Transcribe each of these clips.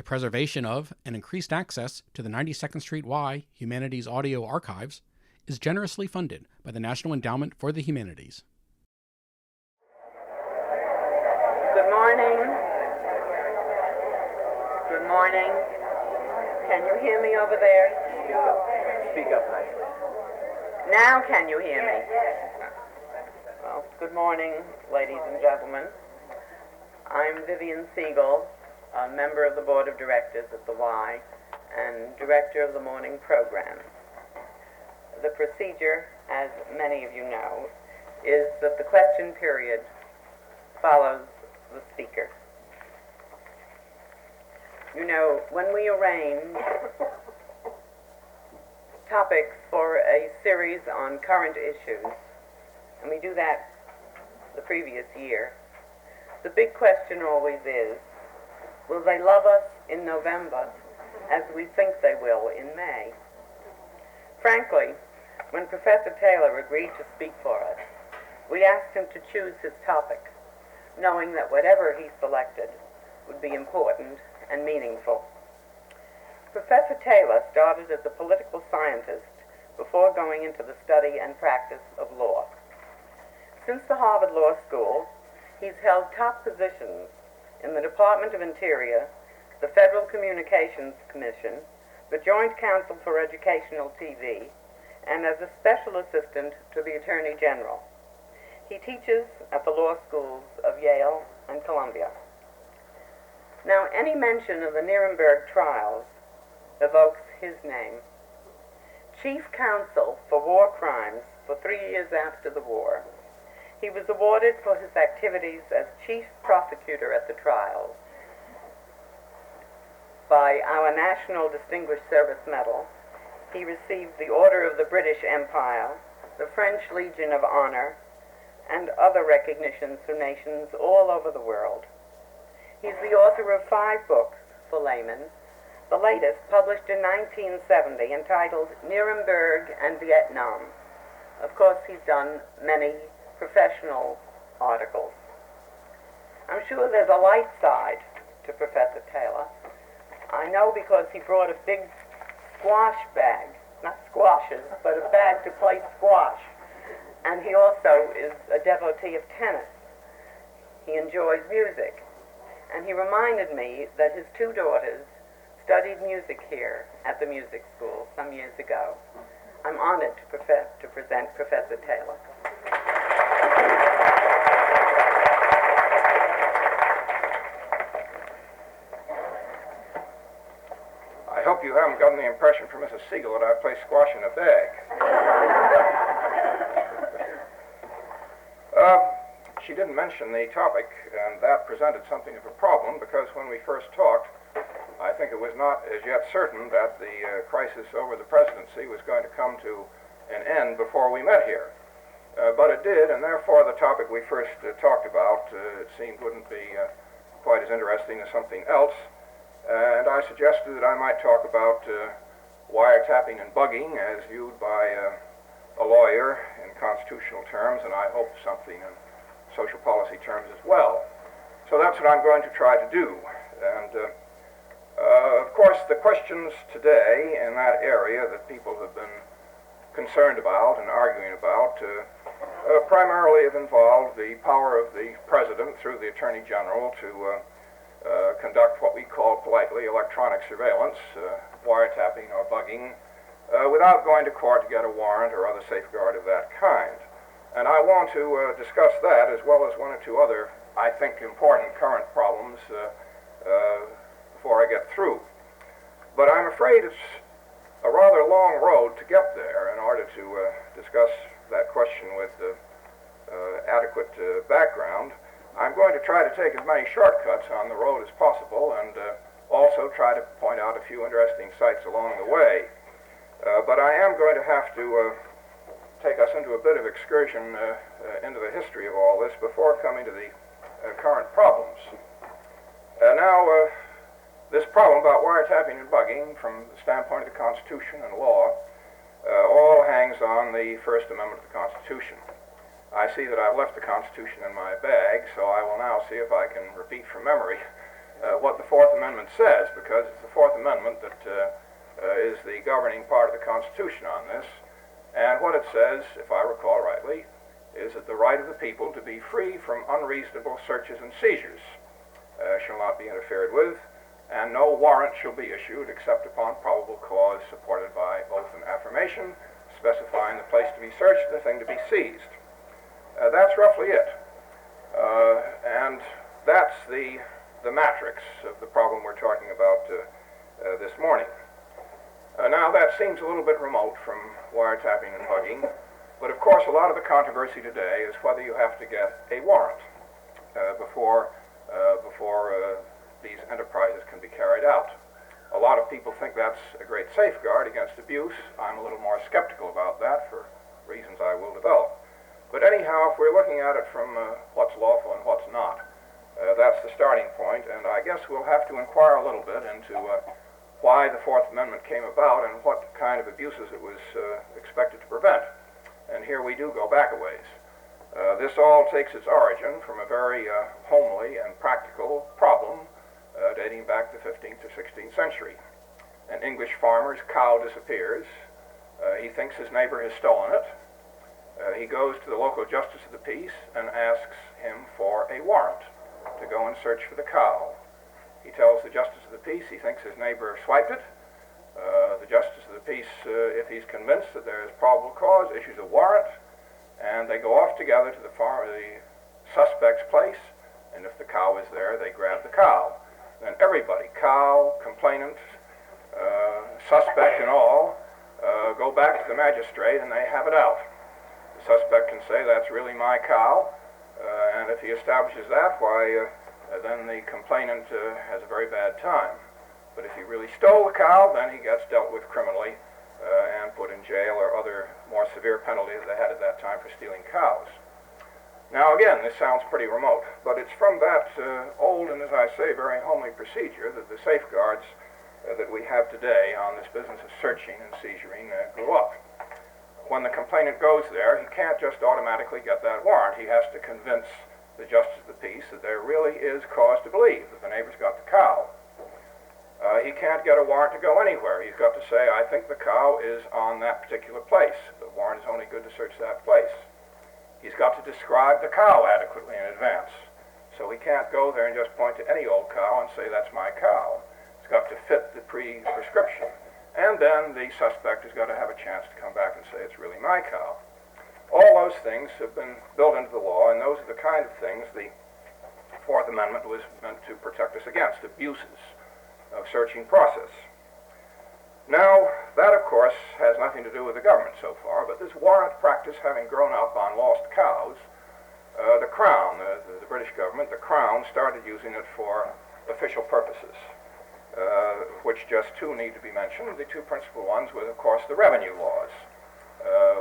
preservation of and increased access to the 92nd Street Y Humanities Audio Archives is generously funded by the National Endowment for the Humanities. Good morning. Good morning. Can you hear me over there? Speak up nicely. Now can you hear me? Well, good morning, ladies and gentlemen. I'm Vivian Siegel, a member of the Board of Directors at the Y and Director of the morning program. The procedure, as many of you know, is that the question period follows the speaker. You know, when we arrange topics for a series on current issues, and we do that the previous year, the big question always is, will they love us in November as we think they will in May? Frankly, when Professor Taylor agreed to speak for us, we asked him to choose his topic, knowing that whatever he selected would be important and meaningful. Professor Taylor started as a political scientist before going into the study and practice of law. Since the Harvard Law School, he's held top positions in the Department of Interior, the Federal Communications Commission, the Joint Council for Educational TV, and as a special assistant to the Attorney General. He teaches at the law schools of Yale and Columbia. Now, any mention of the Nuremberg trials evokes his name. Chief Counsel for War Crimes for 3 years after the war, he was awarded for his activities as Chief Prosecutor at the trials by our National Distinguished Service Medal. He received the Order of the British Empire, the French Legion of Honor, and other recognitions from nations all over the world. He's the author of 5 books for laymen, the latest published in 1970 entitled Nuremberg and Vietnam. Of course, he's done many professional articles. I'm sure there's a light side to Professor Taylor. I know because he brought a big squash bag, not squashes, but a bag to play squash. And he also is a devotee of tennis. He enjoys music. And he reminded me that his 2 daughters studied music here at the music school some years ago. I'm honored to present Professor Taylor. I hope you haven't gotten the impression from Mrs. Siegel that I play squash in a bag. She didn't mention the topic, and that presented something of a problem, because when we first talked, I think it was not as yet certain that the crisis over the presidency was going to come to an end before we met here. But it did, and therefore the topic we first talked about, it seemed wouldn't be quite as interesting as something else. And I suggested that I might talk about wiretapping and bugging as viewed by a lawyer in constitutional terms, and I hope something in social policy terms as well. So that's what I'm going to try to do. And of course, the questions today in that area that people have been concerned about and arguing about primarily have involved the power of the President through the Attorney General to conduct what we call politely electronic surveillance, wiretapping or bugging, without going to court to get a warrant or other safeguard of that kind. And I want to discuss that as well as 1 or 2 other, I think, important current problems before I get through. But I'm afraid it's a rather long road to get there in order to discuss that question with adequate background. I'm going to try to take as many shortcuts on the road as possible and also try to point out a few interesting sites along the way. But I am going to have to take us into a bit of excursion into the history of all this before coming to the current problems. Now, this problem about wiretapping and bugging from the standpoint of the Constitution and law all hangs on the First Amendment of the Constitution. I see that I've left the Constitution in my bag, so I will now see if I can repeat from memory what the Fourth Amendment says, because it's the Fourth Amendment that is the governing part of the Constitution on this. And what it says, if I recall rightly, is that the right of the people to be free from unreasonable searches and seizures shall not be interfered with, and no warrant shall be issued except upon probable cause supported by oath and affirmation, specifying the place to be searched and the thing to be seized. That's roughly it. And that's the matrix of the problem we're talking about this morning. Now that seems a little bit remote from wiretapping and hugging, but of course a lot of the controversy today is whether you have to get a warrant before these enterprises can be carried out. A lot of people think that's a great safeguard against abuse. I'm a little more skeptical about that for reasons I will develop. But anyhow, if we're looking at it from what's lawful and what's not, that's the starting point, and I guess we'll have to inquire a little bit into why the Fourth Amendment came about and what kind of abuses it was expected to prevent. And here we do go back a ways. This all takes its origin from a very homely and practical problem dating back to the 15th or 16th century. An English farmer's cow disappears. He thinks his neighbor has stolen it. He goes to the local justice of the peace and asks him for a warrant to go and search for the cow. He tells the justice of the peace he thinks his neighbor swiped it. The justice of the peace, if he's convinced that there is probable cause, issues a warrant, and they go off together to the suspect's place, and if the cow is there, they grab the cow. Then everybody, cow, complainant, suspect and all, go back to the magistrate and they have it out. The suspect can say, that's really my cow, and if he establishes that, why, then the complainant has a very bad time. But if he really stole the cow, then he gets dealt with criminally and put in jail or other more severe penalties they had at that time for stealing cows. Now again, this sounds pretty remote, but it's from that old and, as I say, very homely procedure that the safeguards that we have today on this business of searching and seizuring grew up. When the complainant goes there, he can't just automatically get that warrant. He has to convince the justice of the peace that there really is cause to believe that the neighbor's got the cow. He can't get a warrant to go anywhere. He's got to say, I think the cow is on that particular place. The warrant is only good to search that place. He's got to describe the cow adequately in advance. So he can't go there and just point to any old cow and say, that's my cow. It's got to fit the prescription. And then the suspect has got to have a chance to come back and say, it's really my cow. All those things have been built into the law, and those are the kind of things the Fourth Amendment was meant to protect us against, abuses of searching process. Now, that of course has nothing to do with the government so far, but this warrant practice having grown up on lost cows, the Crown, the British government, the Crown started using it for official purposes, which just two need to be mentioned. The two principal ones were, of course, the revenue laws.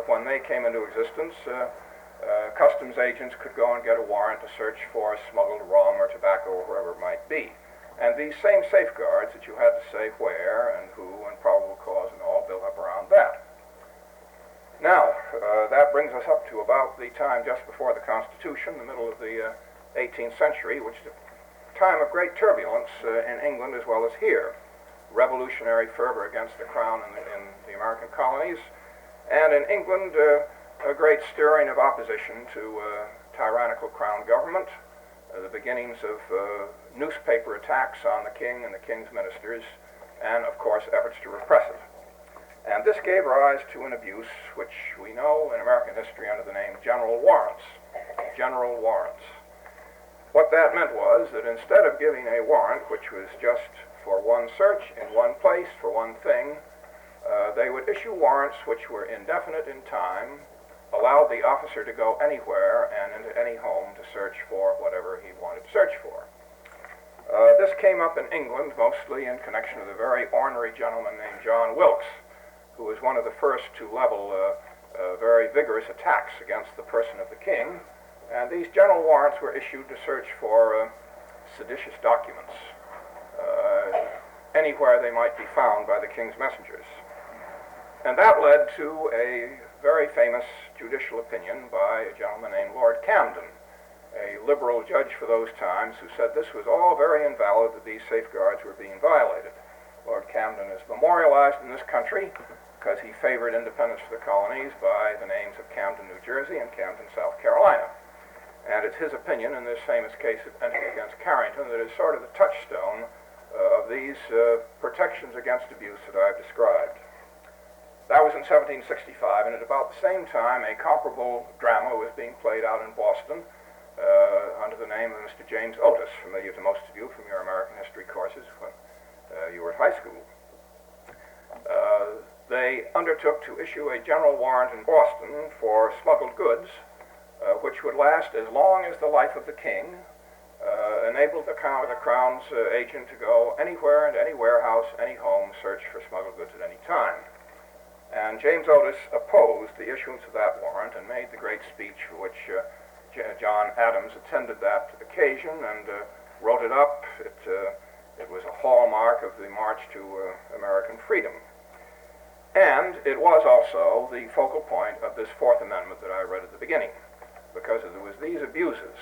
When they came into existence, customs agents could go and get a warrant to search for smuggled rum or tobacco or wherever it might be. And these same safeguards that you had to say where and who and probable cause and all built up around that. Now, that brings us up to about the time just before the Constitution, the middle of the 18th century, which is a time of great turbulence in England as well as here. Revolutionary fervor against the Crown in the American colonies, and in England, a great stirring of opposition to tyrannical Crown government, the beginnings of newspaper attacks on the king and the king's ministers, and of course efforts to repress it. And this gave rise to an abuse which we know in American history under the name general warrants. General warrants. What that meant was that instead of giving a warrant which was just for one search in one place for one thing, they would issue warrants which were indefinite in time, allowed the officer to go anywhere and into any home to search for whatever he wanted to search for. This came up in England mostly in connection with a very ornery gentleman named John Wilkes, who was one of the first to level very vigorous attacks against the person of the king. And these general warrants were issued to search for seditious documents anywhere they might be found by the king's messengers. And that led to a very famous judicial opinion by a gentleman named Lord Camden. a liberal judge for those times who said this was all very invalid, that these safeguards were being violated. Lord Camden is memorialized in this country because he favored independence for the colonies by the names of Camden, New Jersey, and Camden, South Carolina. And it's his opinion in this famous case of Entry against Carrington that is sort of the touchstone of these protections against abuse that I've described. That was in 1765, and at about the same time, a comparable drama was being played out in Boston under the name of Mr. James Otis, familiar to most of you from your American history courses when you were at high school. They undertook to issue a general warrant in Boston for smuggled goods, which would last as long as the life of the king, enabled the Crown's agent to go anywhere into any warehouse, any home, search for smuggled goods at any time. And James Otis opposed the issuance of that warrant and made the great speech for which John Adams attended that occasion and wrote it up. It was a hallmark of the march to American freedom. And it was also the focal point of this Fourth Amendment that I read at the beginning, because it was these abuses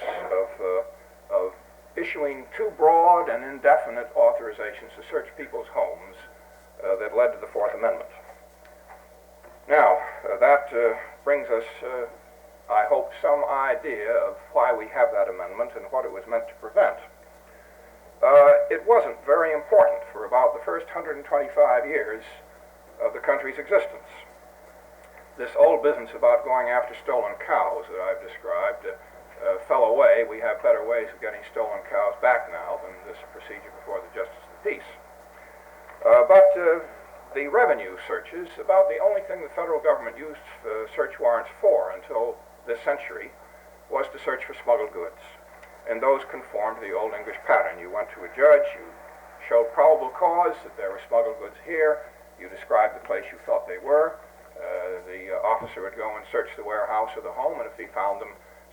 of issuing too broad and indefinite authorizations to search people's homes that led to the Fourth Amendment. Now, that brings us, I hope, some idea of why we have that amendment and what it was meant to prevent. It wasn't very important for about the first 125 years of the country's existence. This old business about going after stolen cows that I've described fell away. We have better ways of getting stolen cows back now than this procedure before the Justice of the Peace. But the revenue searches, about the only thing the federal government used search warrants for until this century, was to search for smuggled goods. And those conformed to the old English pattern. You went to a judge, you showed probable cause that there were smuggled goods here, you described the place you thought they were, the officer would go and search the warehouse or the home, and if he found them,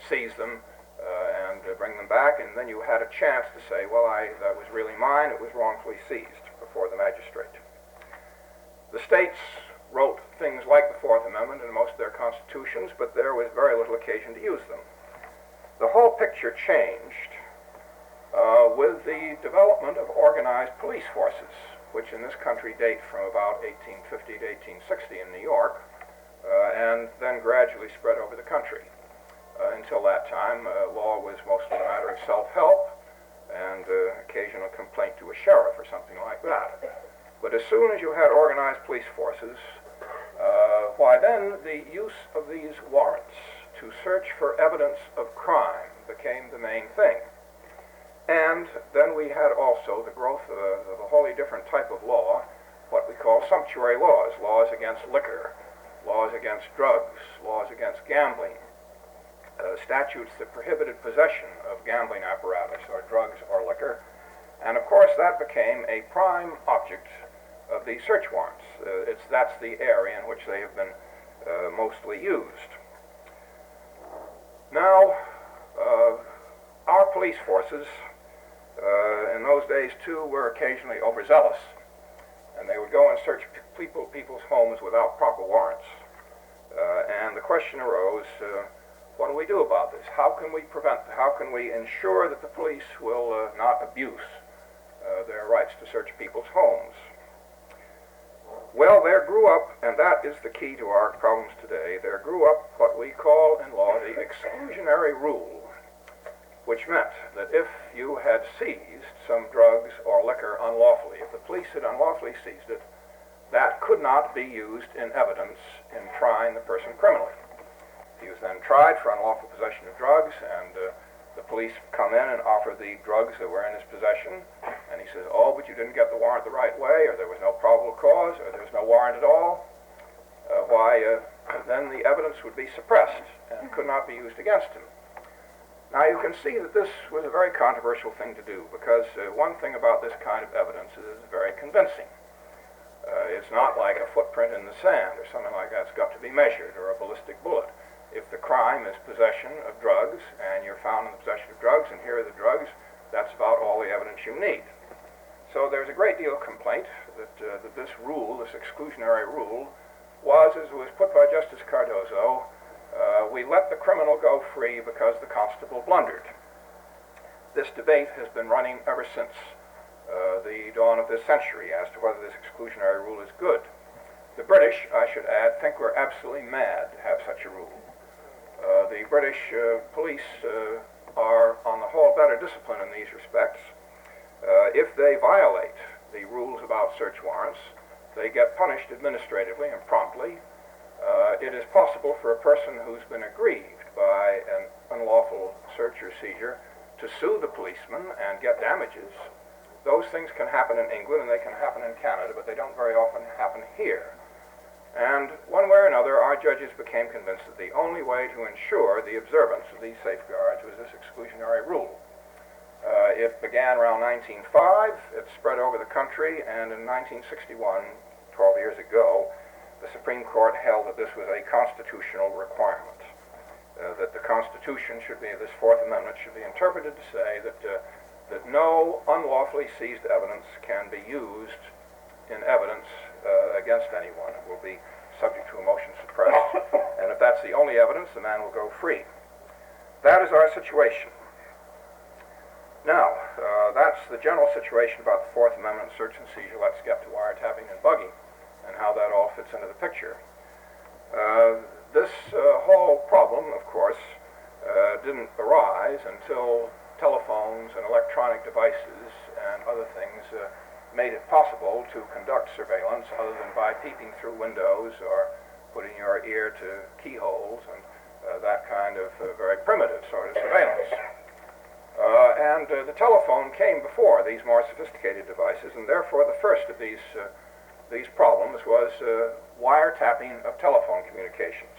seize them and bring them back, and then you had a chance to say, well, that was really mine, it was wrongfully seized before the magistrate. The states wrote things like the Fourth Amendment in most of their constitutions, but there was very little occasion to use them. The whole picture changed with the development of organized police forces, which in this country date from about 1850 to 1860 in New York, and then gradually spread over the country. Until that time, law was mostly a matter of self-help and occasional complaint to a sheriff or something like that. But as soon as you had organized police forces, why then the use of these warrants to search for evidence of crime became the main thing. And then we had also the growth of a wholly different type of law, what we call sumptuary laws, laws against liquor, laws against drugs, laws against gambling, statutes that prohibited possession of gambling apparatus or drugs or liquor. And of course that became a prime object of these search warrants. That's the area in which they have been mostly used. Now, our police forces in those days too were occasionally overzealous, and they would go and search people's homes without proper warrants. And the question arose, what do we do about this? How can we prevent, how can we ensure that the police will not abuse their rights to search people's homes? Well, there grew up, and that is the key to our problems today, there grew up what we call in law the exclusionary rule, which meant that if you had seized some drugs or liquor unlawfully, if the police had unlawfully seized it, that could not be used in evidence in trying the person criminally. He was then tried for unlawful possession of drugs, and the police come in and offer the drugs that were in his possession, and he says, oh, but you didn't get the warrant the right way, or there was no probable cause, or there was no warrant at all. Then the evidence would be suppressed and could not be used against him. Now you can see that this was a very controversial thing to do, because one thing about this kind of evidence is it's very convincing. It's not like a footprint in the sand or something like that. It's got to be measured, or a ballistic bullet. If the crime is possession of drugs, and you're found in the possession of drugs, and here are the drugs, that's about all the evidence you need. So there's a great deal of complaint that this rule, this exclusionary rule, was, as it was put by Justice Cardozo, we let the criminal go free because the constable blundered. This debate has been running ever since the dawn of this century as to whether this exclusionary rule is good. The British, I should add, think we're absolutely mad to have such a rule. The British police are, on the whole, better disciplined in these respects. If they violate the rules about search warrants, they get punished administratively and promptly. It is possible for a person who's been aggrieved by an unlawful search or seizure to sue the policeman and get damages. Those things can happen in England and they can happen in Canada, but they don't very often happen here. And one way or another, our judges became convinced that the only way to ensure the observance of these safeguards was this exclusionary rule. It began around 1905, it spread over the country, and in 1961, 12 years ago, the Supreme Court held that this was a constitutional requirement, that the Constitution should be, this Fourth Amendment should be interpreted to say that no unlawfully seized evidence can be used in evidence against anyone. It will be subject to a motion to suppress, and if that's the only evidence, the man will go free. That is our situation. Now, that's the general situation about the Fourth Amendment, search and seizure. Let's get to wiretapping and bugging and how that all fits into the picture. This whole problem, of course, didn't arise until telephones and electronic devices and other things made it possible to conduct surveillance other than by peeping through windows or putting your ear to keyholes and that kind of very primitive sort of surveillance. And the telephone came before these more sophisticated devices, and therefore the first of these problems was wiretapping of telephone communications.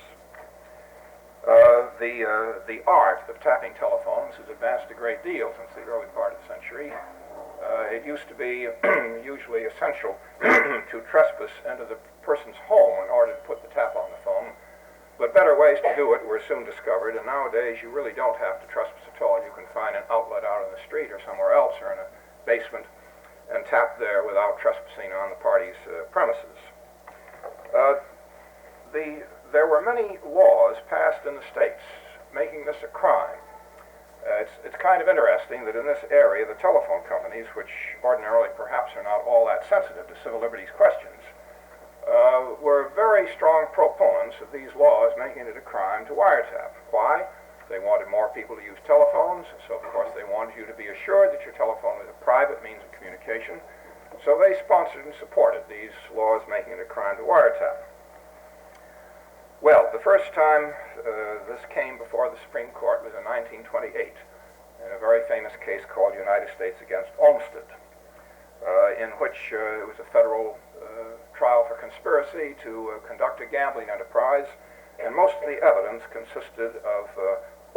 The art of tapping telephones has advanced a great deal since the early part of the century. It used to be usually essential to trespass into the person's home in order to put the tap on the phone, but better ways to do it were soon discovered, and nowadays you really don't have to trespass at all. You can find an outlet out in the street or somewhere else or in a basement and tap there without trespassing on the party's premises. There were many laws passed in the states making this a crime. It's kind of interesting that in this area, the telephone companies, which ordinarily perhaps are not all that sensitive to civil liberties questions, were very strong proponents of these laws making it a crime to wiretap. Why? They wanted more people to use telephones, so of course they wanted you to be assured that your telephone was a private means of communication. So they sponsored and supported these laws making it a crime to wiretap. Well, the first time this came before the Supreme Court was in 1928 in a very famous case called United States against Olmsted, in which it was a federal trial for conspiracy to conduct a gambling enterprise, and most of the evidence consisted of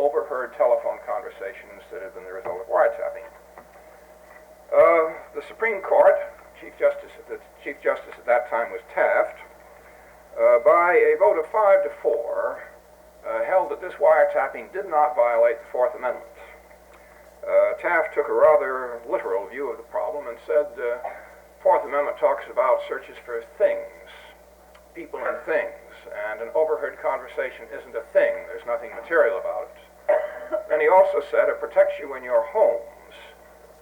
overheard telephone conversations that had been the result of wiretapping. The Supreme Court, the Chief Justice at that time was Taft, by a vote of 5-4, held that this wiretapping did not violate the Fourth Amendment. Taft took a rather literal view of the problem and said, Fourth Amendment talks about searches for things, people and things, and an overheard conversation isn't a thing. There's nothing material about it. And he also said it protects you in your homes,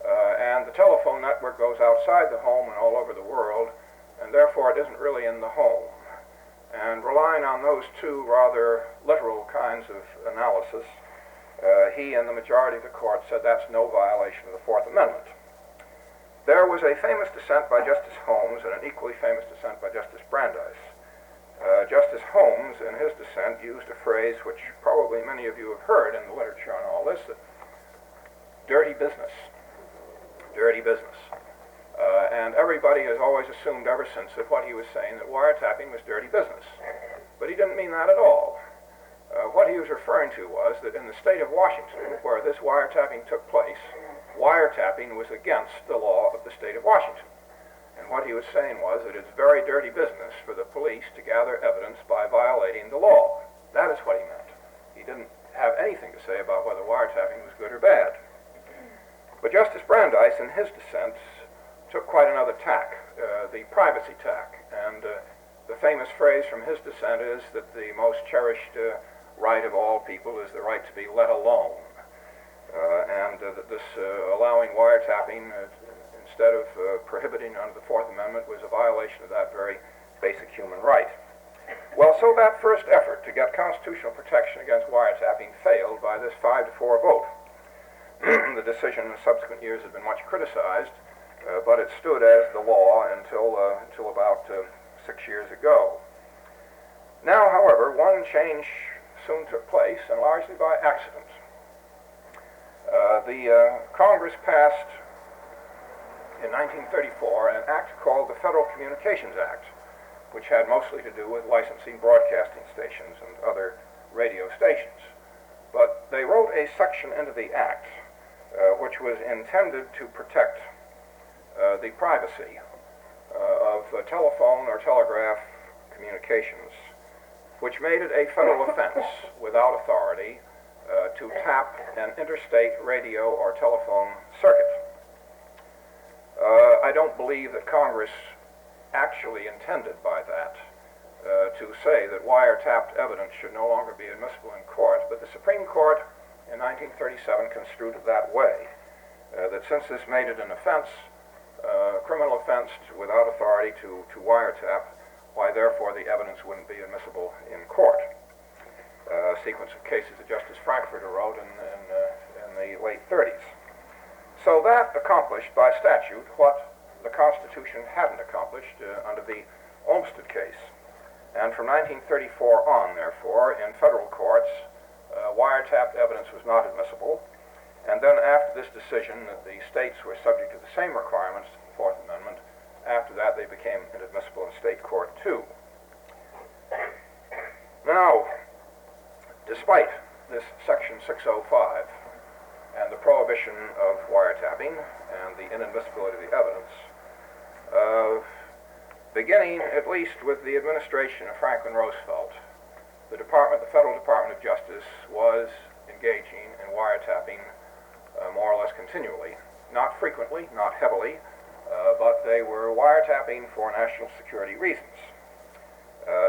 and the telephone network goes outside the home and all over the world, and therefore it isn't really in the home. And relying on those two rather literal kinds of analysis, he and the majority of the court said that's no violation of the Fourth Amendment. There was a famous dissent by Justice Holmes and an equally famous dissent by Justice Brandeis. Justice Holmes, in his dissent, used a phrase which probably many of you have heard in the literature on all this, that dirty business. Dirty business. And everybody has always assumed ever since that what he was saying, that wiretapping was dirty business. But he didn't mean that at all. What he was referring to was that in the state of Washington, where this wiretapping took place, wiretapping was against the law of the state of Washington. And what he was saying was that it's very dirty business for the police to gather evidence by violating the law. That is what he meant. He didn't have anything to say about whether wiretapping was good or bad. But Justice Brandeis, in his dissent, took quite another tack, the privacy tack. And the famous phrase from his dissent is that the most cherished right of all people is the right to be let alone. This allowing wiretapping instead of prohibiting under the Fourth Amendment was a violation of that very basic human right. Well, so that first effort to get constitutional protection against wiretapping failed by this 5-4 vote. The decision in subsequent years has been much criticized, but it stood as the law until about 6 years ago. Now, however, one change soon took place, and largely by accident. The Congress passed in 1934 an act called the Federal Communications Act, which had mostly to do with licensing broadcasting stations and other radio stations. But they wrote a section into the act which was intended to protect the privacy of telephone or telegraph communications, which made it a federal offense without authority to tap an interstate radio or telephone circuit. I don't believe that Congress actually intended by that to say that wiretapped evidence should no longer be admissible in court, but the Supreme Court in 1937 construed it that way, that since this made it an offense, criminal offense without authority to wiretap, why therefore the evidence wouldn't be admissible in court. A sequence of cases that Justice Frankfurter wrote in the late 30s. So that accomplished by statute what the Constitution hadn't accomplished under the Olmsted case. And from 1934 on, therefore, in federal courts, wiretapped evidence was not admissible. And then after this decision that the states were subject to the same requirements of the Fourth Amendment, after that they became inadmissible in state court too. Now, despite this Section 605 and the prohibition of wiretapping and the inadmissibility of the evidence, beginning at least with the administration of Franklin Roosevelt, the Federal Department of Justice was engaging in wiretapping more or less continually. Not frequently, not heavily, but they were wiretapping for national security reasons.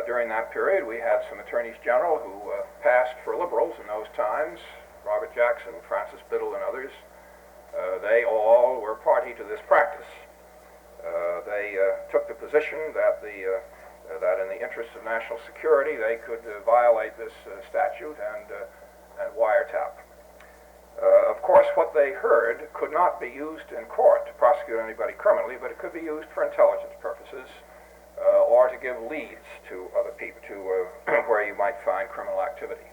During that period, we had some attorneys general who passed for liberals in those times, Robert Jackson, Francis Biddle, and others. They all were party to this practice. They took the position that in the interest of national security, they could violate this statute and wiretap. Of course, what they heard could not be used in court to prosecute anybody criminally, but it could be used for intelligence purposes or to give leads to other people, to where you might find criminal activity.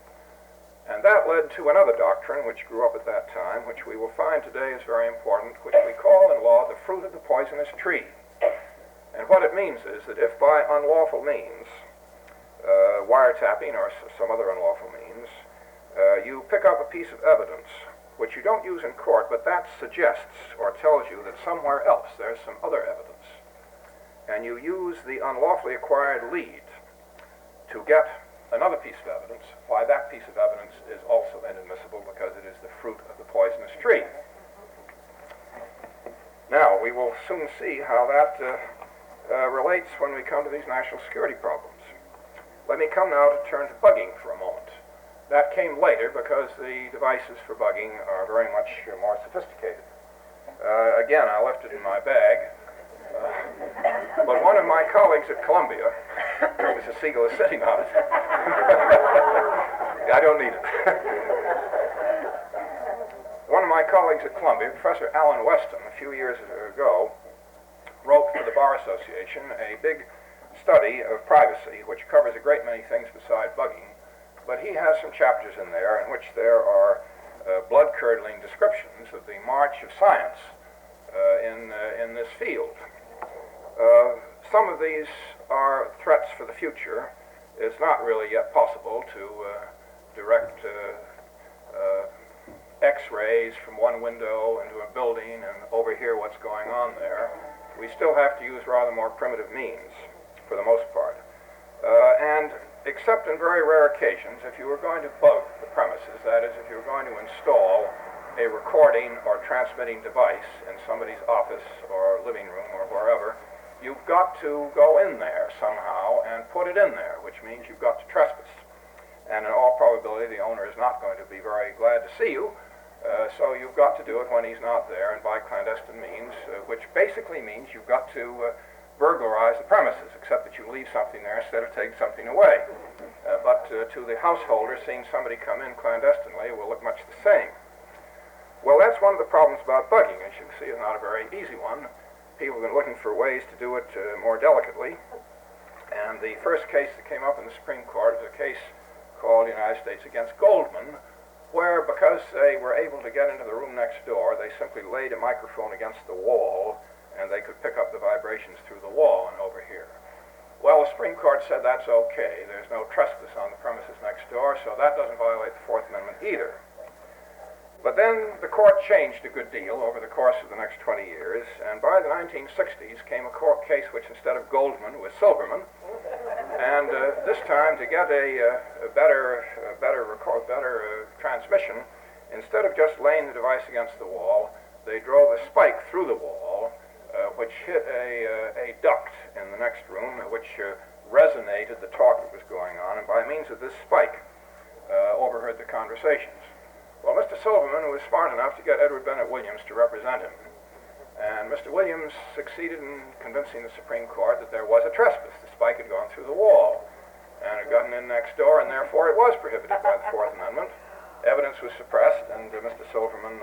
And that led to another doctrine which grew up at that time, which we will find today is very important, which we call in law the fruit of the poisonous tree. And what it means is that if by unlawful means, wiretapping or some other unlawful means, you pick up a piece of evidence which you don't use in court, but that suggests or tells you that somewhere else there's some other evidence, and you use the unlawfully acquired lead to get another piece of evidence, why that piece of evidence is also inadmissible because it is the fruit of the poisonous tree. Now, we will soon see how that relates when we come to these national security problems. Let me come now to turn to bugging for a moment. That came later because the devices for bugging are very much more sophisticated. Again, I left it in my bag, but one of my colleagues at Columbia, Mrs. Siegel is sitting on it. I don't need it. One of my colleagues at Columbia, Professor Alan Weston, a few years ago, wrote for the Bar Association a big study of privacy, which covers a great many things beside bugging. But he has some chapters in there in which there are blood-curdling descriptions of the march of science in this field. Some of these are threats for the future. It's not really yet possible to direct X-rays from one window into a building and overhear what's going on there. We still have to use rather more primitive means for the most part. And except in very rare occasions, if you were going to bug the premises, that is, if you were going to install a recording or transmitting device in somebody's office or living room or wherever, you've got to go in there somehow and put it in there, which means you've got to trespass. And in all probability, the owner is not going to be very glad to see you, So you've got to do it when he's not there and by clandestine means, which basically means you've got to burglarize the premises, except that you leave something there instead of taking something away. But to the householder, seeing somebody come in clandestinely will look much the same. Well, that's one of the problems about bugging. As you can see, it's not a very easy one. People have been looking for ways to do it more delicately. And the first case that came up in the Supreme Court was a case called United States against Goldman, where because they were able to get into the room next door, they simply laid a microphone against the wall, and they could pick up the vibrations through the wall and overhear. Well, the Supreme Court said that's okay. There's no trespass on the premises next door, so that doesn't violate the Fourth Amendment either. But then the court changed a good deal over the course of the next 20 years, and by the 1960s came a court case which instead of Goldman was Silverman, and this time to get a better transmission, instead of just laying the device against the wall, they drove a spike through the wall, which hit a duct in the next room, which resonated the talk that was going on, and by means of this spike, overheard the conversations. Well, Mr. Silverman was smart enough to get Edward Bennett Williams to represent him, and Mr. Williams succeeded in convincing the Supreme Court that there was a trespass. The spike had gone through the wall and had gotten in next door, and therefore it was prohibited by the Fourth Amendment. Evidence was suppressed, and Mr. Silverman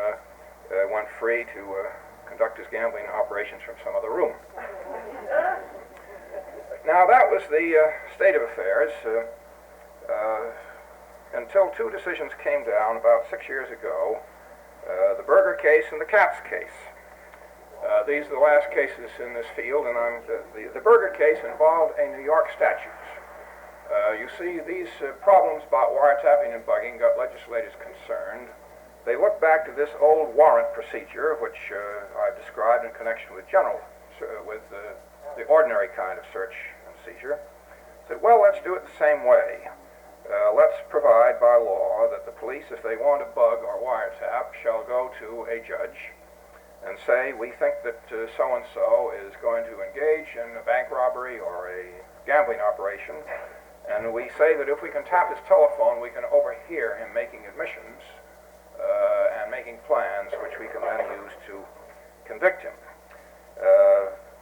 went free to conduct his gambling operations from some other room. Now, that was the state of affairs until two decisions came down about 6 years ago, the Berger case and the Katz case. These are the last cases in this field, and the Berger case involved a New York statute. You see, these problems about wiretapping and bugging got legislators concerned. They looked back to this old warrant procedure, which I've described in connection with the ordinary kind of search and seizure. Said, well, let's do it the same way. Let's provide by law that the police, if they want to bug or wiretap, shall go to a judge and say, we think that so-and-so is going to engage in a bank robbery or a gambling operation, and we say that if we can tap his telephone, we can overhear him making admissions and making plans, which we can then use to convict him.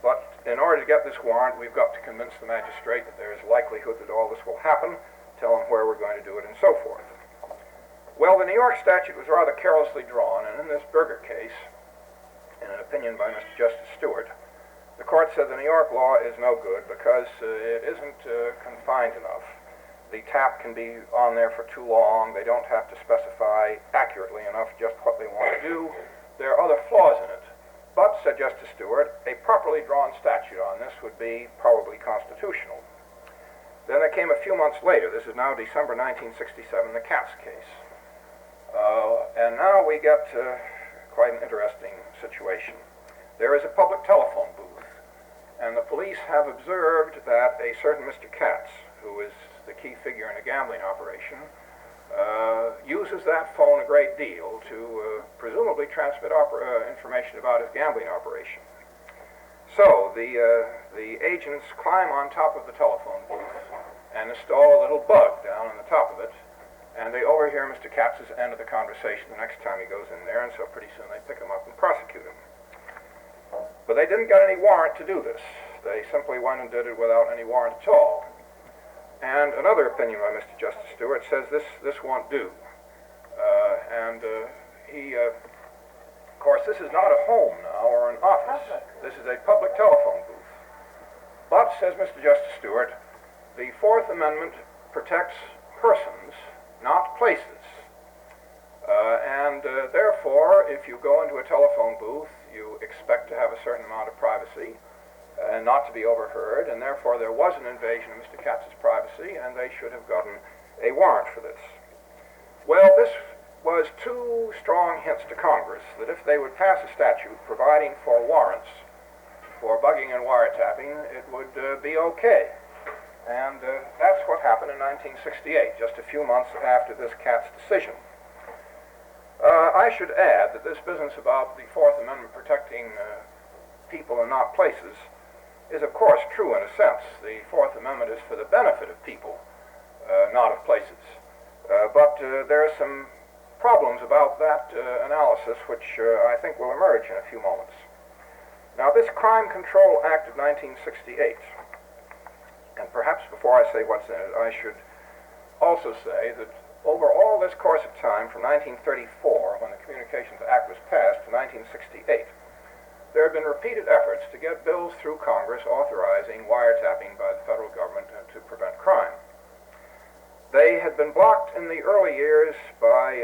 But in order to get this warrant, we've got to convince the magistrate that there is likelihood that all this will happen, tell them where we're going to do it, and so forth. Well, the New York statute was rather carelessly drawn, and in this Berger case, in an opinion by Mr. Justice Stewart, the court said the New York law is no good because it isn't confined enough. The tap can be on there for too long. They don't have to specify accurately enough just what they want to do. There are other flaws in it. But, said Justice Stewart, a properly drawn statute on this would be probably constitutional. Then there came a few months later, this is now December 1967, the Katz case. And now we get quite an interesting situation. There is a public telephone booth, and the police have observed that a certain Mr. Katz, who is the key figure in a gambling operation, uses that phone a great deal to presumably transmit information about his gambling operation. So the agents climb on top of the telephone booth and install a little bug down on the top of it, and they overhear Mr. Katz's end of the conversation the next time he goes in there, and so pretty soon they pick him up and prosecute him. But they didn't get any warrant to do this. They simply went and did it without any warrant at all. And another opinion by Mr. Justice Stewart says this won't do. Of course, this is not a home now or an office. This is a public telephone booth. But, says Mr. Justice Stewart, the Fourth Amendment protects persons, not places. Therefore, if you go into a telephone booth, you expect to have a certain amount of privacy and not to be overheard, and therefore there was an invasion of Mr. Katz's privacy, and they should have gotten a warrant for this. Well, this was two strong hints to Congress that if they would pass a statute providing for warrants for bugging and wiretapping, it would be okay. And that's what happened in 1968, just a few months after this Katz decision. I should add that this business about the Fourth Amendment protecting people and not places is of course true in a sense. The Fourth Amendment is for the benefit of people, not of places. But there are some problems about that analysis which I think will emerge in a few moments. Now, this Crime Control Act of 1968, and perhaps before I say what's in it, I should also say that over all this course of time, from 1934, when the Communications Act was passed, to 1968, there have been repeated efforts to get bills through Congress authorizing wiretapping by the federal government to prevent crime. They had been blocked in the early years by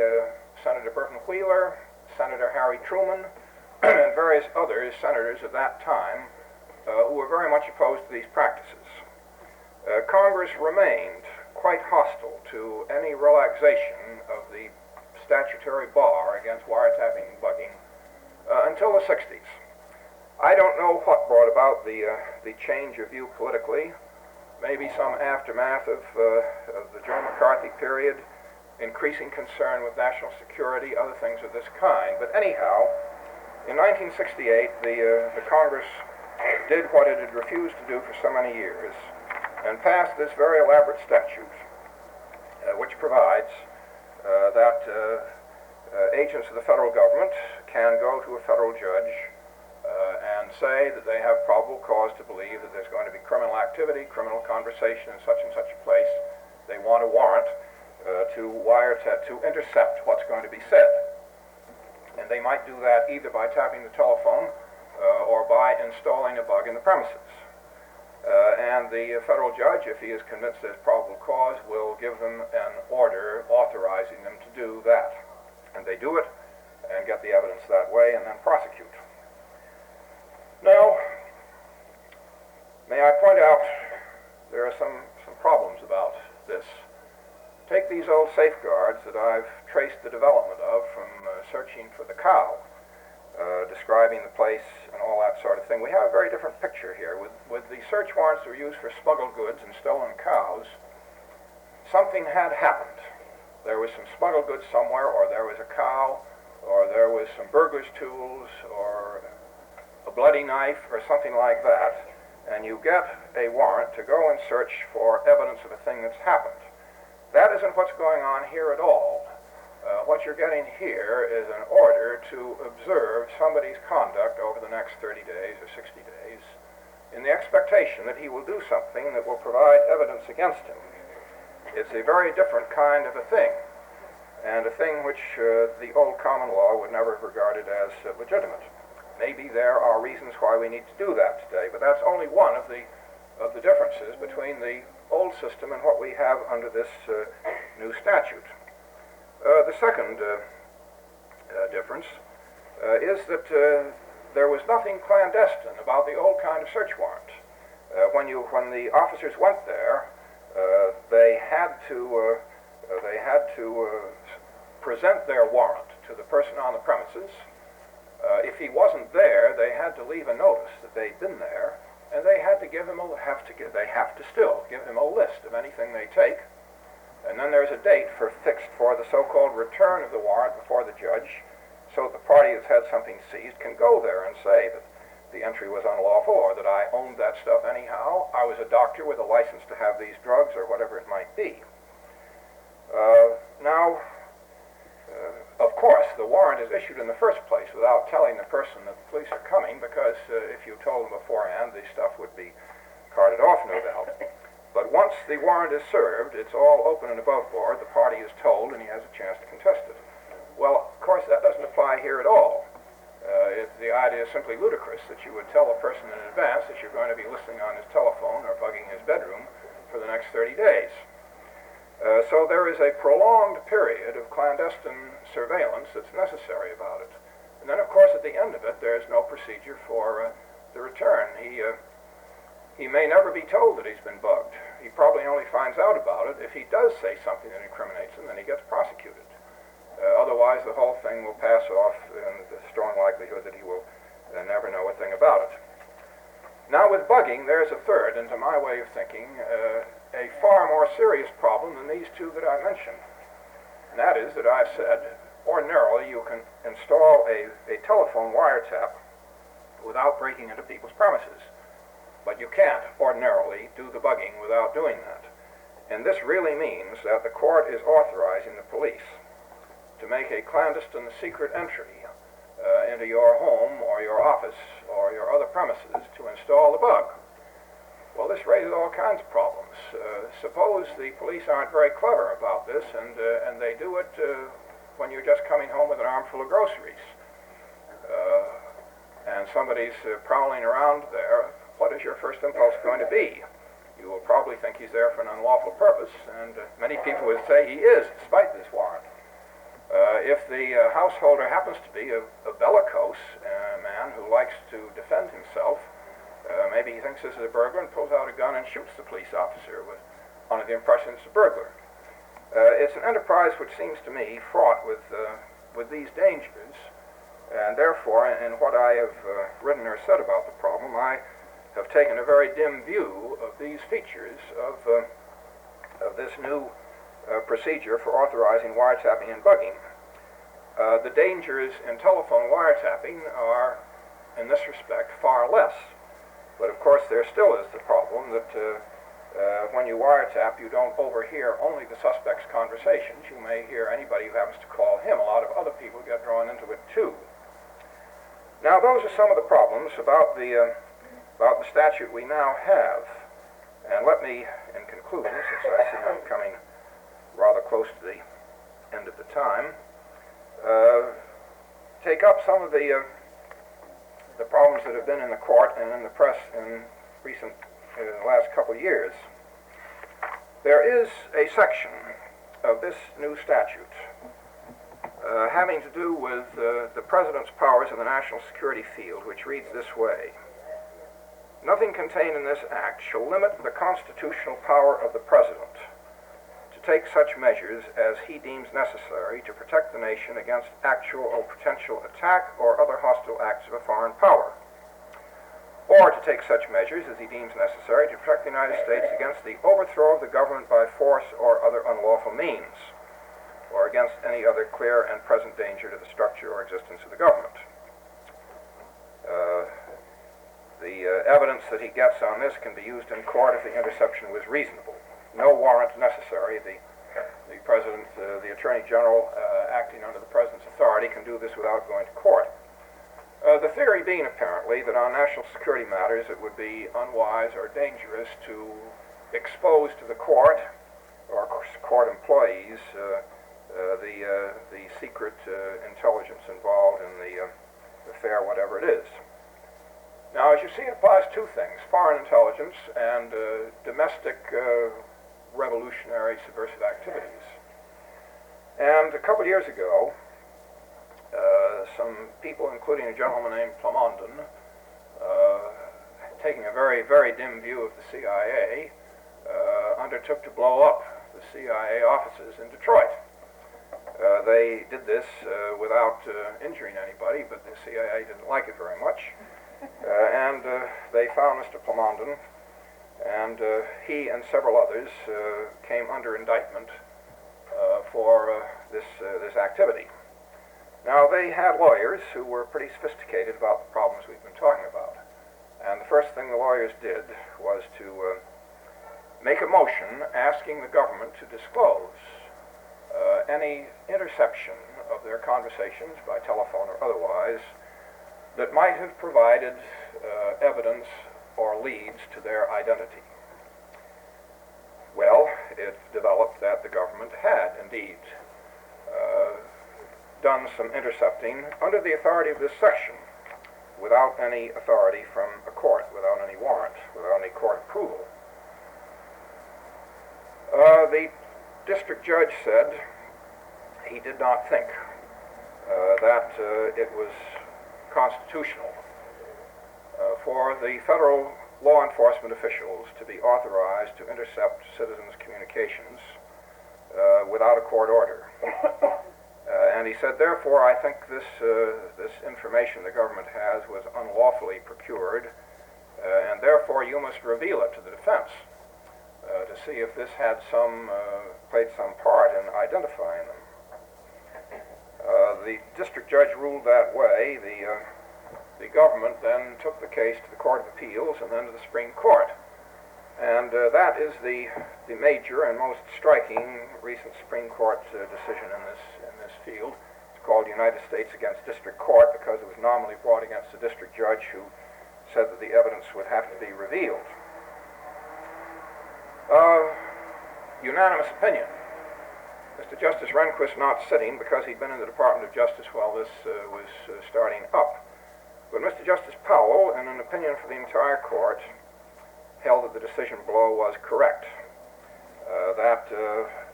Senator Burton Wheeler, Senator Harry Truman, and various other senators of that time who were very much opposed to these practices. Congress remained quite hostile to any relaxation of the statutory bar against wiretapping and bugging until the 60s. I don't know what brought about the change of view politically. Maybe some aftermath of the Joe McCarthy period, increasing concern with national security, other things of this kind. But anyhow, in 1968, the Congress did what it had refused to do for so many years and passed this very elaborate statute, which provides that agents of the federal government can go to a federal judge and say that they have probable cause to believe that there's going to be criminal activity, criminal conversation in such and such a place. They want a warrant to intercept what's going to be said. And they might do that either by tapping the telephone or by installing a bug in the premises. And the federal judge, if he is convinced there's probable cause, will give them an order authorizing them to do that. And they do it and get the evidence that way and then prosecute. Now, may I point out there are some problems about this. Take these old safeguards that I've traced the development of from searching for the cow, describing the place and all that sort of thing. We have a very different picture here. With the search warrants that were used for smuggled goods and stolen cows, something had happened. There was some smuggled goods somewhere, or there was a cow, or there was some burglar's tools, or a bloody knife, or something like that, and you get a warrant to go and search for evidence of a thing that's happened. That isn't what's going on here at all. What you're getting here is an order to observe somebody's conduct over the next 30 days or 60 days in the expectation that he will do something that will provide evidence against him. It's a very different kind of a thing, and a thing which the old common law would never have regarded as legitimate. Maybe there are reasons why we need to do that today, but that's only one of the differences between the old system and what we have under this new statute. The second difference is that there was nothing clandestine about the old kind of search warrant. When the officers went there, they had to present their warrant to the person on the premises. If he wasn't there, they had to leave a notice that they'd been there, and they had to give him still give him a list of anything they take. And then there's a date fixed for the so-called return of the warrant before the judge, so that the party that's had something seized can go there and say that the entry was unlawful, or that I owned that stuff anyhow, I was a doctor with a license to have these drugs, or whatever it might be. Of course, the warrant is issued in the first place without telling the person that the police are coming, because if you told them beforehand, the stuff would be carted off, no doubt. But once the warrant is served, it's all open and above board. The party is told, and he has a chance to contest it. Well, of course, that doesn't apply here at all. The idea is simply ludicrous that you would tell a person in advance that you're going to be listening on his telephone or bugging his bedroom for the next 30 days. So there is a prolonged period of clandestine surveillance that's necessary about it. And then, of course, at the end of it, there's no procedure for the return. He may never be told that he's been bugged. He probably only finds out about it if he does say something that incriminates him, then he gets prosecuted. Otherwise, the whole thing will pass off in the strong likelihood that he will never know a thing about it. Now, with bugging, there's a third, and to my way of thinking, a far more serious problem than these two that I mentioned. And that is that I've said, ordinarily, you can install a telephone wiretap without breaking into people's premises. But you can't ordinarily do the bugging without doing that. And this really means that the court is authorizing the police to make a clandestine secret entry into your home or your office or your other premises to install the bug. Well, this raises all kinds of problems. Suppose the police aren't very clever about this and they do it when you're just coming home with an armful of groceries. And somebody's prowling around there. What is your first impulse going to be? You will probably think he's there for an unlawful purpose, and many people would say he is, despite this warrant. If the householder happens to be a bellicose man who likes to defend himself, maybe he thinks this is a burglar and pulls out a gun and shoots the police officer under the impression it's a burglar. It's an enterprise which seems to me fraught with these dangers, and therefore, in what I have written or said about the problem, I have taken a very dim view of these features of this new procedure for authorizing wiretapping and bugging. The dangers in telephone wiretapping are, in this respect, far less. But of course, there still is the problem that when you wiretap, you don't overhear only the suspect's conversations. You may hear anybody who happens to call him. A lot of other people get drawn into it too. Now, those are some of the problems about the statute we now have. And let me, in conclusion, since I see I'm coming rather close to the end of the time, take up some of the problems that have been in the court and in the press in the last couple of years. There is a section of this new statute having to do with the President's powers in the national security field, which reads this way: nothing contained in this act shall limit the constitutional power of the President to take such measures as he deems necessary to protect the nation against actual or potential attack or other hostile acts of a foreign power, or to take such measures as he deems necessary to protect the United States against the overthrow of the government by force or other unlawful means, or against any other clear and present danger to the structure or existence of the government. The evidence that he gets on this can be used in court if the interception was reasonable. No warrant necessary. The President, the Attorney General, acting under the President's authority, can do this without going to court. The theory being apparently that on national security matters it would be unwise or dangerous to expose to the court or court employees the secret intelligence involved in the affair, whatever it is. Now, as you see, it applies to two things: foreign intelligence and domestic revolutionary subversive activities. And a couple of years ago, some people, including a gentleman named Plamondon, taking a very, very dim view of the CIA, undertook to blow up the CIA offices in Detroit. They did this without injuring anybody, but the CIA didn't like it very much. And they found Mr. Plamondon, and he and several others came under indictment for this activity. Now, they had lawyers who were pretty sophisticated about the problems we've been talking about. And the first thing the lawyers did was to make a motion asking the government to disclose any interception of their conversations by telephone or otherwise that might have provided evidence or leads to their identity. Well, it developed that the government had indeed done some intercepting under the authority of this section, without any authority from a court, without any warrant, without any court approval. The district judge said he did not think that it was constitutional for the federal law enforcement officials to be authorized to intercept citizens' communications without a court order. And he said, therefore, I think this information the government has was unlawfully procured, and therefore you must reveal it to the defense to see if this had played some part in identifying them. The district judge ruled that way. The government then took the case to the Court of Appeals and then to the Supreme Court. And that is the major and most striking recent Supreme Court decision in this field. It's called United States against District Court because it was nominally brought against a district judge who said that the evidence would have to be revealed. Unanimous opinion. Mr. Justice Rehnquist not sitting because he'd been in the Department of Justice while this was starting up. But Mr. Justice Powell, in an opinion for the entire court, held that the decision below was correct, that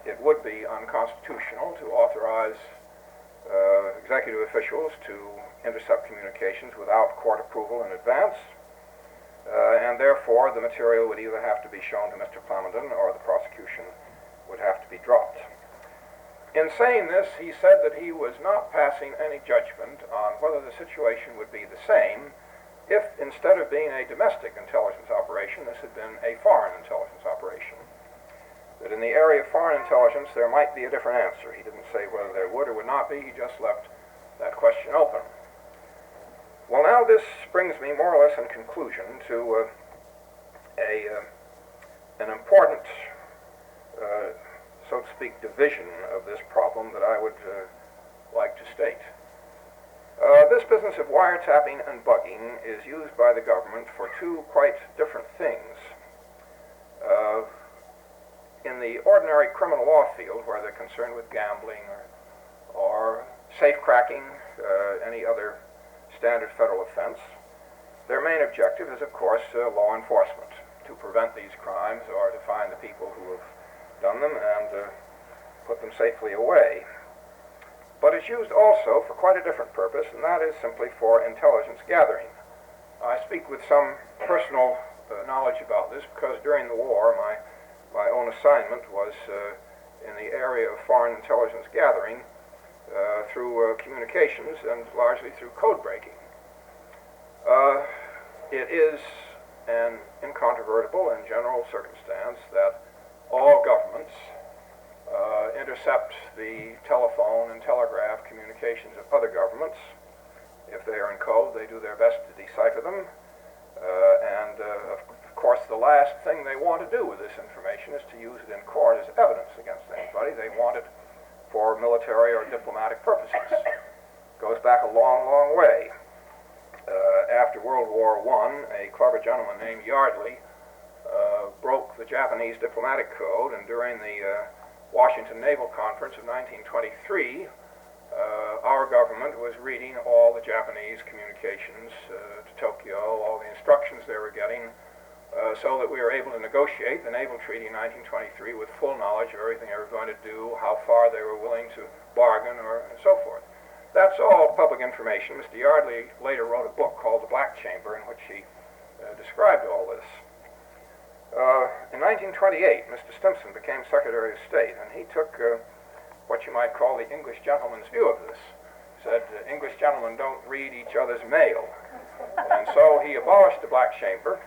it would be unconstitutional to authorize executive officials to intercept communications without court approval in advance, and therefore the material would either have to be shown to Mr. Clarendon or the prosecution would have to be dropped. In saying this, he said that he was not passing any judgment on whether the situation would be the same if, instead of being a domestic intelligence operation, this had been a foreign intelligence operation. That in the area of foreign intelligence, there might be a different answer. He didn't say whether there would or would not be. He just left that question open. Well, now this brings me more or less in conclusion to an important, so to speak, division of this problem that I would like to state. This business of wiretapping and bugging is used by the government for two quite different things. In the ordinary criminal law field, where they're concerned with gambling or safe-cracking, any other standard federal offense, their main objective is, of course, law enforcement, to prevent these crimes or to find the people who have done them and put them safely away. But it's used also for quite a different purpose, and that is simply for intelligence gathering. I speak with some personal knowledge about this because during the war my own assignment was in the area of foreign intelligence gathering through communications and largely through code breaking. It is an incontrovertible and general circumstance that all governments intercept the telephone and telegraph communications of other governments. If they are in code, they do their best to decipher them. Of course, the last thing they want to do with this information is to use it in court as evidence against anybody. They want it for military or diplomatic purposes. It goes back a long, long way. After World War I, a clever gentleman named Yardley broke the Japanese diplomatic code, and during the Washington Naval Conference of 1923, our government was reading all the Japanese communications to Tokyo, all the instructions they were getting, so that we were able to negotiate the Naval Treaty in 1923 with full knowledge of everything they were going to do, how far they were willing to bargain, and so forth. That's all public information. Mr. Yardley later wrote a book called The Black Chamber, in which he described all this. In 1928, Mr. Stimson became Secretary of State, and he took what you might call the English gentleman's view of this. He said, English gentlemen don't read each other's mail. And so he abolished the Black Chamber,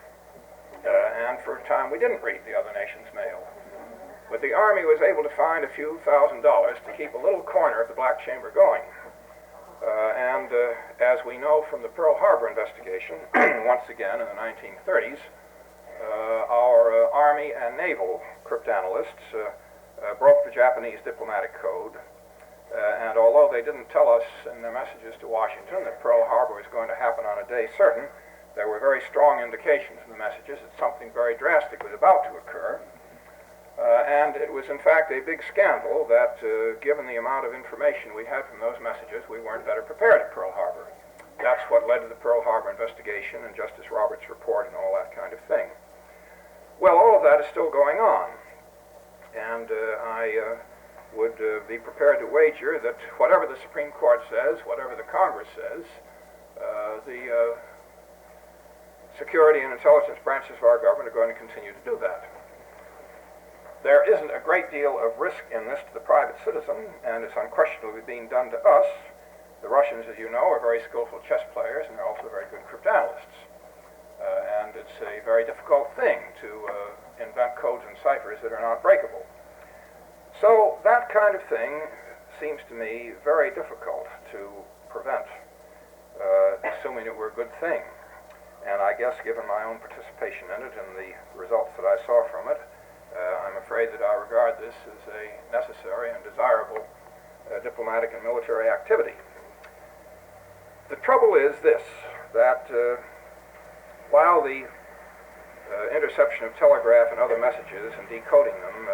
and for a time we didn't read the other nation's mail. But the Army was able to find a few $1,000s to keep a little corner of the Black Chamber going. As we know from the Pearl Harbor investigation, once again in the 1930s, our Army and naval cryptanalysts broke the Japanese diplomatic code, and although they didn't tell us in their messages to Washington that Pearl Harbor was going to happen on a day certain, there were very strong indications in the messages that something very drastic was about to occur. And it was in fact a big scandal that, given the amount of information we had from those messages, we weren't better prepared at Pearl Harbor. That's what led to the Pearl Harbor investigation and Justice Roberts' report and all that kind of thing. Well, all of that is still going on, and I would be prepared to wager that whatever the Supreme Court says, whatever the Congress says, the security and intelligence branches of our government are going to continue to do that. There isn't a great deal of risk in this to the private citizen, and it's unquestionably being done to us. The Russians, as you know, are very skillful chess players, and they're also very good cryptanalysts. And it's a very difficult thing to invent codes and ciphers that are not breakable. So that kind of thing seems to me very difficult to prevent, assuming it were a good thing. And I guess given my own participation in it and the results that I saw from it, I'm afraid that I regard this as a necessary and desirable diplomatic and military activity. The trouble is this, that while the interception of telegraph and other messages and decoding them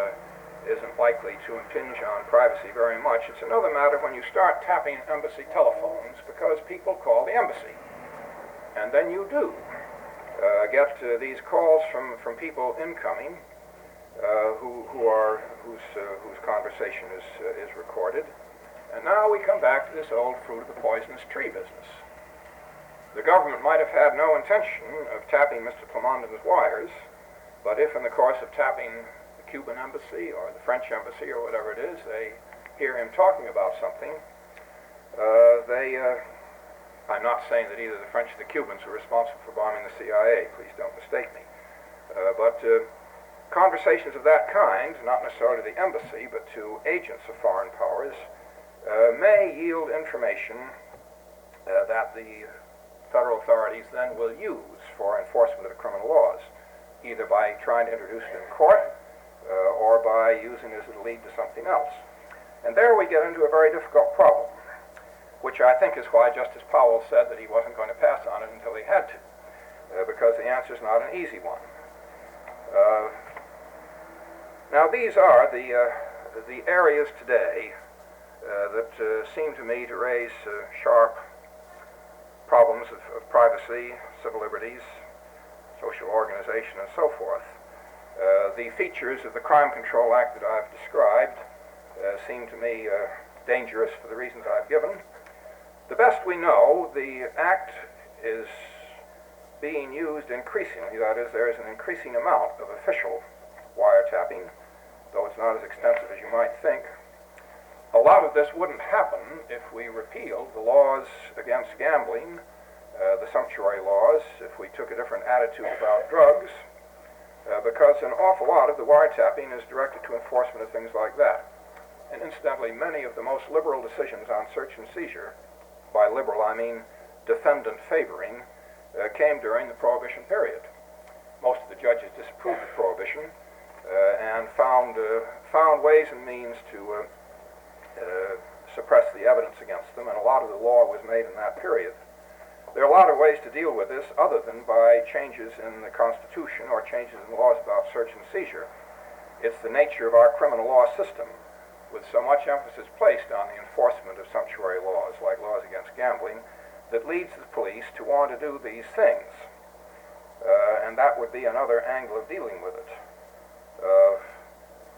isn't likely to impinge on privacy very much, it's another matter when you start tapping embassy telephones because people call the embassy. And then you do get these calls from people incoming whose conversation is recorded. And now we come back to this old fruit of the poisonous tree business. The government might have had no intention of tapping Mr. Plamondon's wires, but if in the course of tapping the Cuban embassy or the French embassy or whatever it is, they hear him talking about something, I'm not saying that either the French or the Cubans were responsible for bombing the CIA, please don't mistake me, but conversations of that kind, not necessarily to the embassy, but to agents of foreign powers, may yield information that the federal authorities then will use for enforcement of the criminal laws, either by trying to introduce it in court or by using it as a lead to something else. And there we get into a very difficult problem, which I think is why Justice Powell said that he wasn't going to pass on it until he had to, because the answer is not an easy one. Now these are the areas today that seem to me to raise sharp problems of privacy, civil liberties, social organization, and so forth. The features of the Crime Control Act that I've described seem to me dangerous for the reasons I've given. The best we know, the Act is being used increasingly. That is, there is an increasing amount of official wiretapping, though it's not as extensive as you might think. A lot of this wouldn't happen if we repealed the laws against gambling, the sumptuary laws, if we took a different attitude about drugs, because an awful lot of the wiretapping is directed to enforcement of things like that. And incidentally, many of the most liberal decisions on search and seizure, by liberal I mean defendant favoring, came during the Prohibition period. Most of the judges disapproved of Prohibition and found ways and means to suppress the evidence against them, and a lot of the law was made in that period. There are a lot of ways to deal with this other than by changes in the Constitution or changes in laws about search and seizure. It's the nature of our criminal law system, with so much emphasis placed on the enforcement of sumptuary laws, like laws against gambling, that leads the police to want to do these things. And that would be another angle of dealing with it.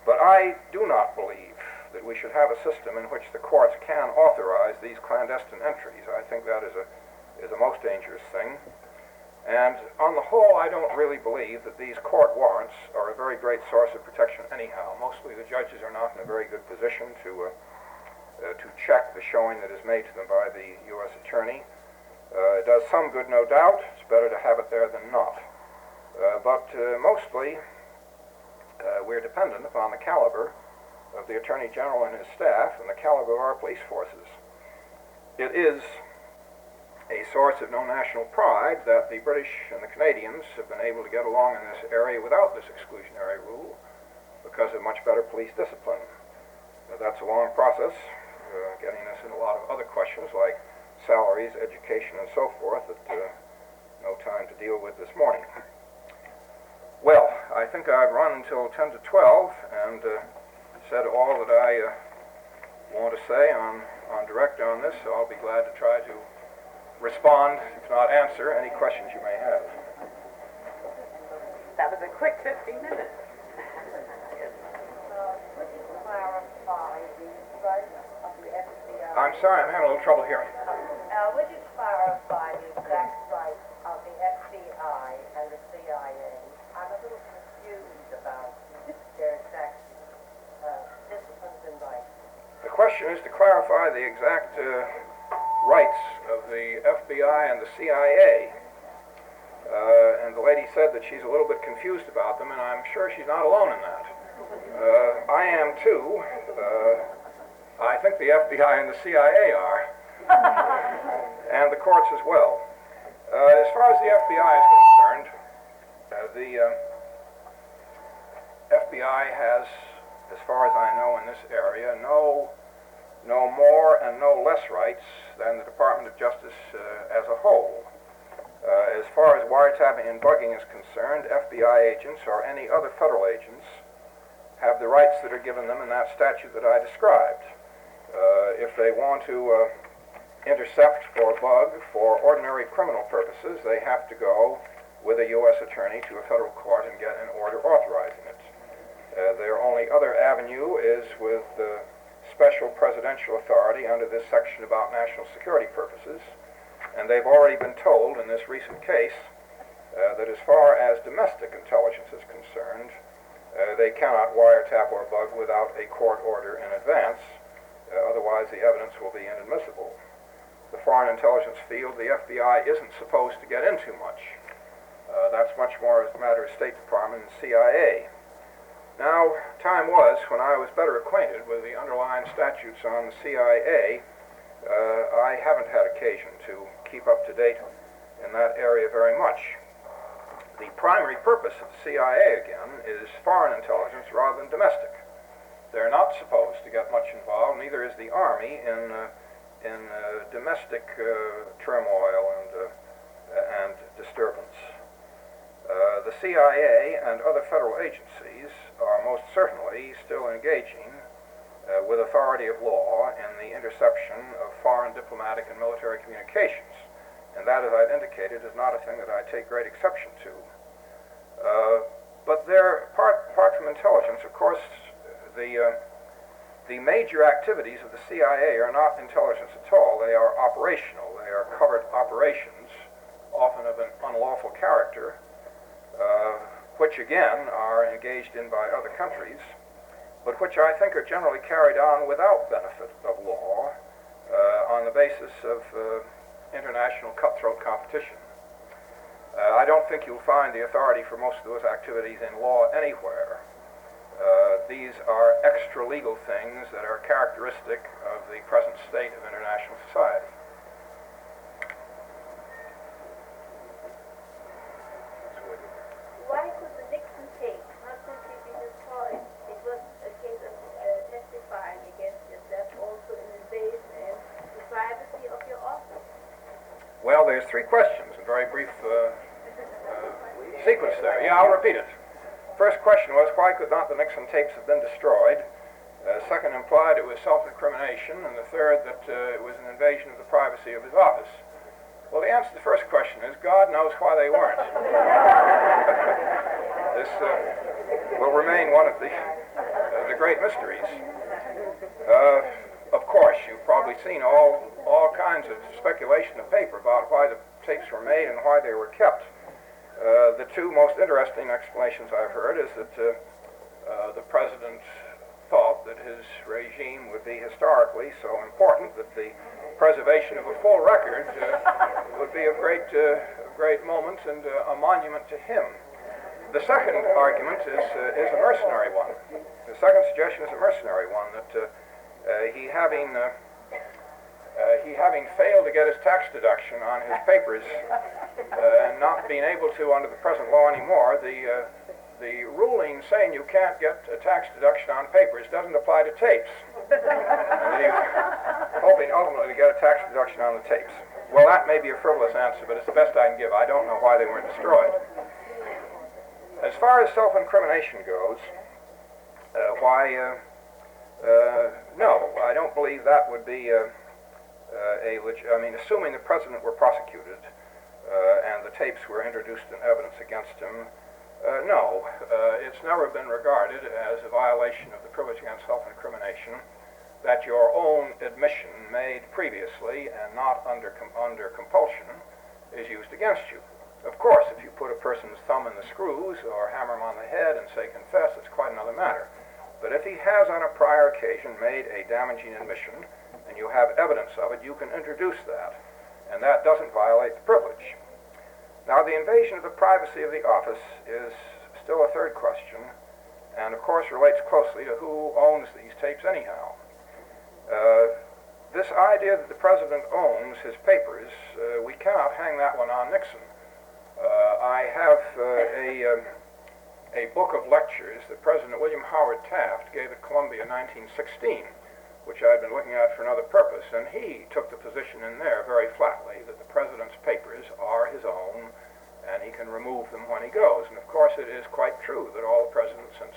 But I do not believe that we should have a system in which the courts can authorize these clandestine entries. I think that is a most dangerous thing. And on the whole, I don't really believe that these court warrants are a very great source of protection anyhow. Mostly the judges are not in a very good position to check the showing that is made to them by the U.S. attorney. It does some good, no doubt. It's better to have it there than not. But mostly, we're dependent upon the caliber of the Attorney General and his staff and the caliber of our police forces. It is a source of no national pride that the British and the Canadians have been able to get along in this area without this exclusionary rule because of much better police discipline. That's a long process, getting us in a lot of other questions like salaries, education, and so forth that no time to deal with this morning. Well, I think I've run until 10 to 12 and said all that I want to say on direct on this, so I'll be glad to try to respond, if not answer, any questions you may have. That was a quick 15 minutes. Would you clarify the scope of the FBI? I'm sorry, I'm having a little trouble hearing. Would you clarify the exact scope of the FBI and the CIA? I'm a little confused about their exact disciplines and rights. The question is to clarify the exact rights of the FBI and the CIA. And the lady said that she's a little bit confused about them, and I'm sure she's not alone in that. I am too. I think the FBI and the CIA are, and the courts as well. As far as the FBI is concerned, the FBI has, as far as I know in this area, no more and no less rights than the Department of Justice as a whole. As far as wiretapping and bugging is concerned, FBI agents or any other federal agents have the rights that are given them in that statute that I described. If they want to intercept or bug for ordinary criminal purposes, they have to go with a U.S. attorney to a federal court and get an order authorizing it. Their only other avenue is with special presidential authority under this section about national security purposes, and they've already been told in this recent case that as far as domestic intelligence is concerned, they cannot wiretap or bug without a court order in advance, otherwise the evidence will be inadmissible. The foreign intelligence field, the FBI isn't supposed to get into much. That's much more a matter of State Department and CIA. Now, time was when I was better acquainted with the underlying statutes on the CIA. I haven't had occasion to keep up to date in that area very much. The primary purpose of the CIA, again, is foreign intelligence rather than domestic. They're not supposed to get much involved, neither is the Army in domestic turmoil and disturbance. The CIA and other federal agencies are most certainly still engaging with authority of law in the interception of foreign diplomatic and military communications. And that, as I've indicated, is not a thing that I take great exception to. But they're, apart from intelligence, of course, the major activities of the CIA are not intelligence at all. They are operational. They are covert operations, often of an unlawful character, which again are engaged in by other countries, but which I think are generally carried on without benefit of law on the basis of international cutthroat competition. I don't think you'll find the authority for most of those activities in law anywhere. These are extra-legal things that are characteristic of the present state of international society. Why could the Nixon tape not simply be destroyed? It was a case of testifying against yourself, also an invasion of the privacy of your office. Well, there's three questions, a very brief sequence there. Yeah, I'll repeat it. First question was, why could not the Nixon tapes have been destroyed? Second implied it was self-incrimination, and the third that it was an invasion of the privacy of his office. Well, the answer to the first question is, God knows why they weren't. This will remain one of the great mysteries. Of course, you've probably seen all kinds of speculation in the paper about why the tapes were made and why they were kept. The two most interesting explanations I've heard is that the president thought that his regime would be historically so important that the preservation of a full record would be a great moment and a monument to him. The second argument is a mercenary one. The second suggestion is a mercenary one, that he having failed to get his tax deduction on his papers and not being able to under the present law anymore, the ruling saying you can't get a tax deduction on papers doesn't apply to tapes. And he's hoping ultimately to get a tax deduction on the tapes. Well, that may be a frivolous answer, but it's the best I can give. I don't know why they weren't destroyed. As far as self-incrimination goes, no, I don't believe that would be assuming the president were prosecuted and the tapes were introduced in evidence against him, no, it's never been regarded as a violation of the privilege against self-incrimination that your own admission made previously and not under compulsion is used against you. Of course, if you put a person's thumb in the screws or hammer him on the head and say confess, it's quite another matter. But if he has on a prior occasion made a damaging admission and you have evidence of it, you can introduce that, and that doesn't violate the privilege. Now, the invasion of the privacy of the office is still a third question, and of course relates closely to who owns these tapes anyhow. this idea that the president owns his papers, we cannot hang that one on Nixon. I have a book of lectures that President William Howard Taft gave at Columbia in 1916, which I had been looking at for another purpose, and he took the position in there very flatly that the president's papers are his own, and he can remove them when he goes. And of course it is quite true that all the presidents since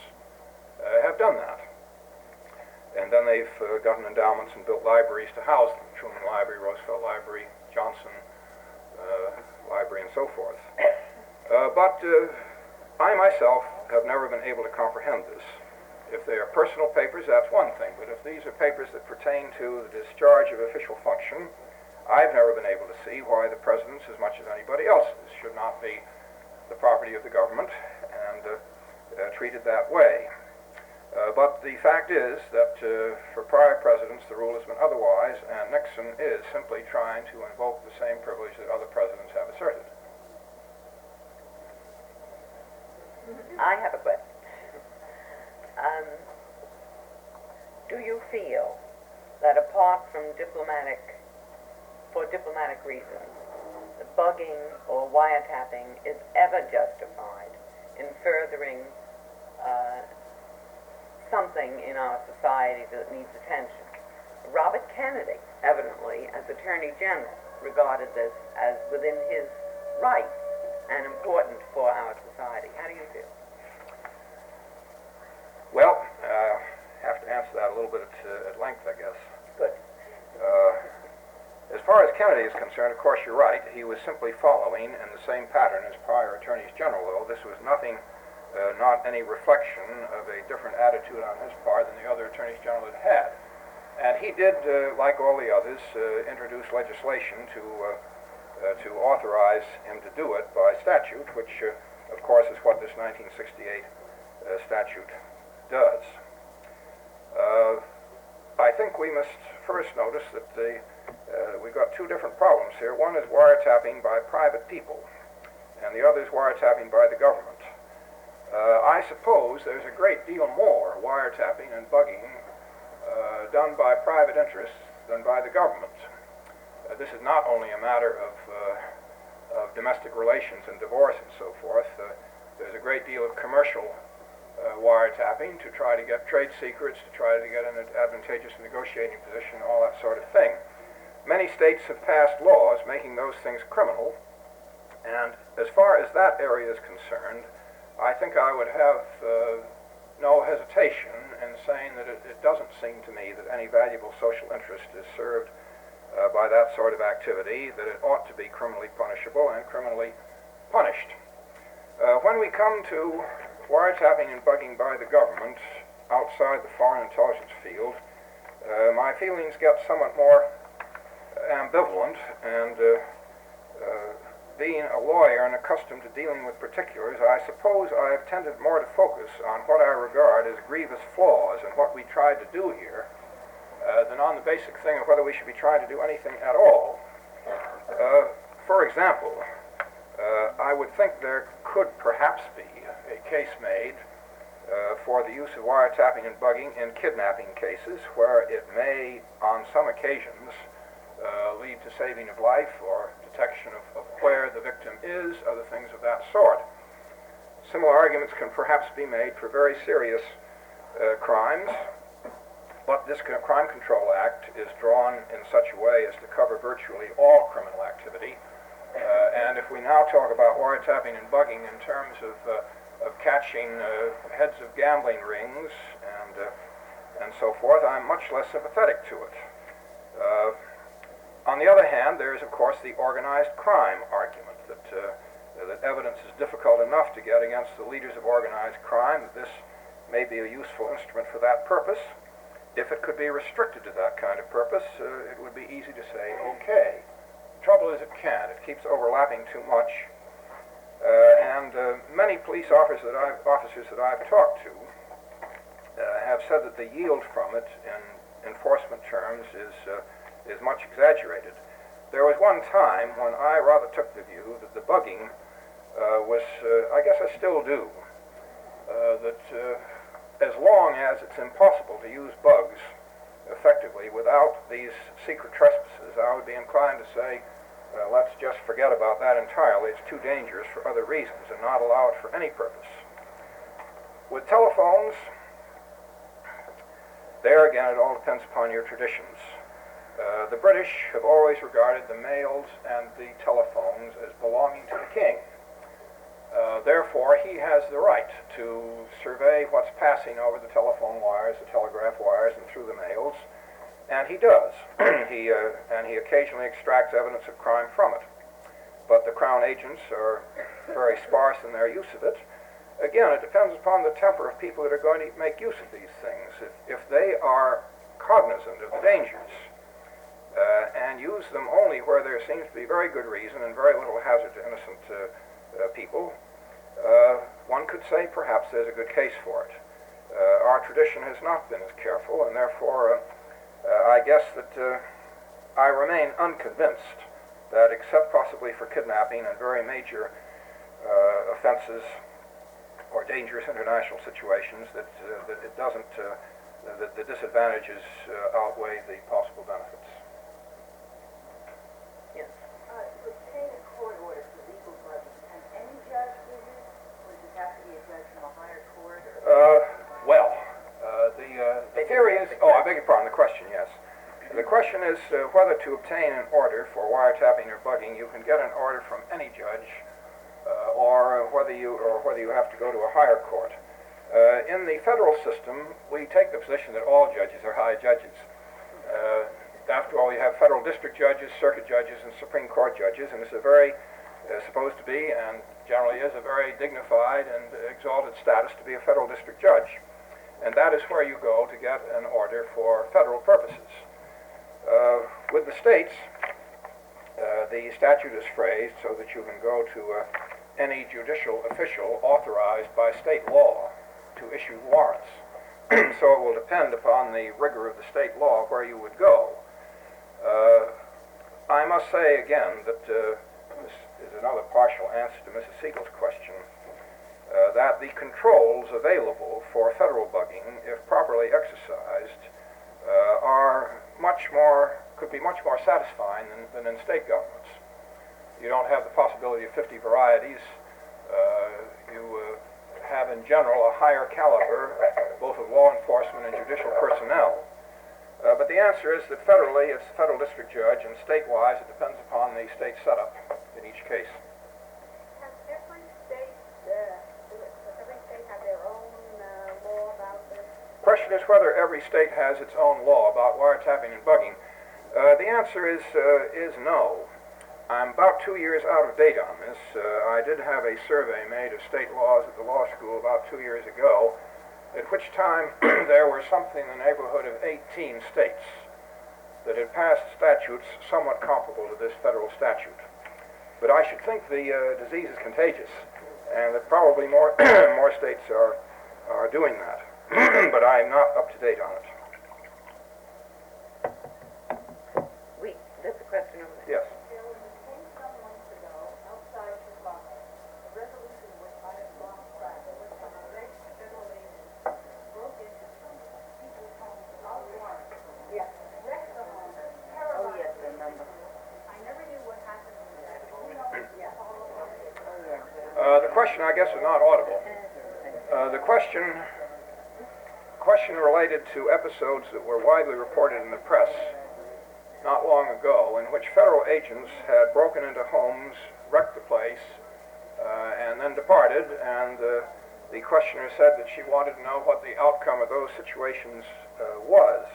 have done that. And then they've gotten endowments and built libraries to house them, Truman Library, Roosevelt Library, Johnson Library, and so forth. But I myself have never been able to comprehend this. If they are personal papers, that's one thing, but if these are papers that pertain to the discharge of official function, I've never been able to see why the president's, as much as anybody else's, should not be the property of the government and treated that way. But the fact is that for prior presidents the rule has been otherwise, and Nixon is simply trying to invoke the same privilege that other presidents have asserted. I have a question. Do you feel that apart from for diplomatic reasons, the bugging or wiretapping is ever justified in furthering something in our society that needs attention? Robert Kennedy, evidently, as Attorney General, regarded this as within his rights and important for our society. How do you feel? Well, have to answer that a little bit at length, I guess. Good. As far as Kennedy is concerned, of course, you're right. He was simply following in the same pattern as prior attorneys general, though. This was nothing, not any reflection of a different attitude on his part than the other attorneys general had had. And he did, like all the others, introduce legislation to authorize him to do it by statute, which, of course, is what this 1968 statute does. I think we must first notice that we've got two different problems here. One is wiretapping by private people, and the other is wiretapping by the government. I suppose there's a great deal more wiretapping and bugging done by private interests than by the government. This is not only a matter of domestic relations and divorce and so forth. There's a great deal of commercial wiretapping to try to get trade secrets, to try to get an advantageous negotiating position, all that sort of thing. Many states have passed laws making those things criminal, and as far as that area is concerned, I think I would have no hesitation in saying that it doesn't seem to me that any valuable social interest is served by that sort of activity, that it ought to be criminally punishable and criminally punished. When we come to wiretapping and bugging by the government outside the foreign intelligence field, my feelings get somewhat more ambivalent, and being a lawyer and accustomed to dealing with particulars, I suppose I have tended more to focus on what I regard as grievous flaws in what we tried to do here than on the basic thing of whether we should be trying to do anything at all. For example, I would think there could perhaps be a case made for the use of wiretapping and bugging in kidnapping cases where it may, on some occasions, lead to saving of life or detection of where the victim is, other things of that sort. Similar arguments can perhaps be made for very serious crimes, but this Crime Control Act is drawn in such a way as to cover virtually all criminal activity. And if we now talk about wiretapping and bugging in terms of catching heads of gambling rings and so forth, I'm much less sympathetic to it. On the other hand, there is, of course, the organized crime argument that evidence is difficult enough to get against the leaders of organized crime, that this may be a useful instrument for that purpose. If it could be restricted to that kind of purpose, it would be easy to say, okay. The trouble is it can't. It keeps overlapping too much. And many police officers that I've talked to have said that the yield from it in enforcement terms is much exaggerated. There was one time when I rather took the view that the bugging was, I guess I still do, that as long as it's impossible to use bugs effectively without these secret trespasses, I would be inclined to say, let's just forget about that entirely. It's too dangerous for other reasons and not allow it for any purpose. With telephones, there again, it all depends upon your traditions. The British have always regarded the mails and the telephones as belonging to the king. Therefore, he has the right to survey what's passing over the telephone wires, the telegraph wires, and through the mails, and he does. And he occasionally extracts evidence of crime from it. But the Crown agents are very sparse in their use of it. Again, it depends upon the temper of people that are going to make use of these things. If they are cognizant of the dangers and use them only where there seems to be very good reason and very little hazard to innocent people, one could say perhaps there's a good case for it. Our tradition has not been as careful, and therefore I guess that I remain unconvinced that, except possibly for kidnapping and very major offenses or dangerous international situations, that it doesn't, that the disadvantages outweigh the possible benefits. Yes. To obtain a court order for legal bugging, can any judge do this? Or does it have to be a judge from a higher court? The theory is, I beg your pardon, the question, yes. The question is whether to obtain an order for wiretapping or bugging, you can get an order from any judge, or whether you have to go to a higher court. In the federal system, we take the position that all judges are high judges. After all, you have federal district judges, circuit judges, and Supreme Court judges, and it's a very, supposed to be, and generally is, a very dignified and exalted status to be a federal district judge. And that is where you go to get an order for federal purposes. With the states, the statute is phrased so that you can go to any judicial official authorized by state law to issue warrants. So it will depend upon the rigor of the state law where you would go. I must say again that this is another partial answer to Mrs. Siegel's question, that the controls available for federal bugging, if properly exercised, could be much more satisfying than in state governments. You don't have the possibility of 50 varieties. You have in general a higher caliber, both of law enforcement and judicial personnel. But the answer is that federally, it's the federal district judge, and statewise, it depends upon the state setup in each case. Has every state have their own law about this? The question is whether every state has its own law about wiretapping and bugging. The answer is no. I'm about 2 years out of date on this. I did have a survey made of state laws at the law school about 2 years ago, at which time there were something in the neighborhood of 18 states that had passed statutes somewhat comparable to this federal statute. But I should think the disease is contagious, and that probably more more states are doing that. But I'm not up to date on it. That's a question over there. Yes. There was a case some months ago outside Chicago. The resolution was on its long track. It was an alleged federal agent broke into some people's homes without warrants. Yes. Wrecked the home. Oh, Terrorized yes, I remember. I never knew what happened to that. Who knows? Yeah. Oh, yeah. The question, I guess, is not audible. The question related to episodes that were widely reported in the press not long ago, in which federal agents had broken into homes, wrecked the place, and then departed, and the questioner said that she wanted to know what the outcome of those situations was.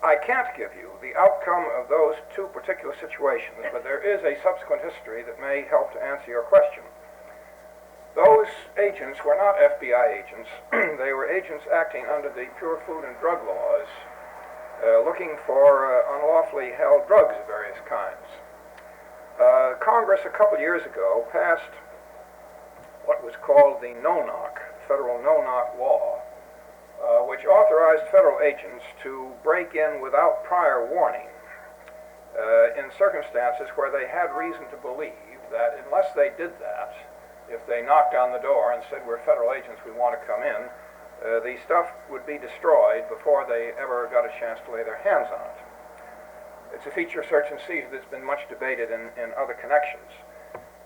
I can't give you the outcome of those two particular situations, but there is a subsequent history that may help to answer your question. Those agents were not FBI agents. They were agents acting under the Pure Food and Drug laws, looking for unlawfully held drugs of various kinds. Congress a couple years ago passed what was called the no-knock, federal no-knock law, which authorized federal agents to break in without prior warning in circumstances where they had reason to believe that unless they did that, if they knocked on the door and said, "We're federal agents, we want to come in," the stuff would be destroyed before they ever got a chance to lay their hands on it. It's a feature of search and seizure that's been much debated in other connections.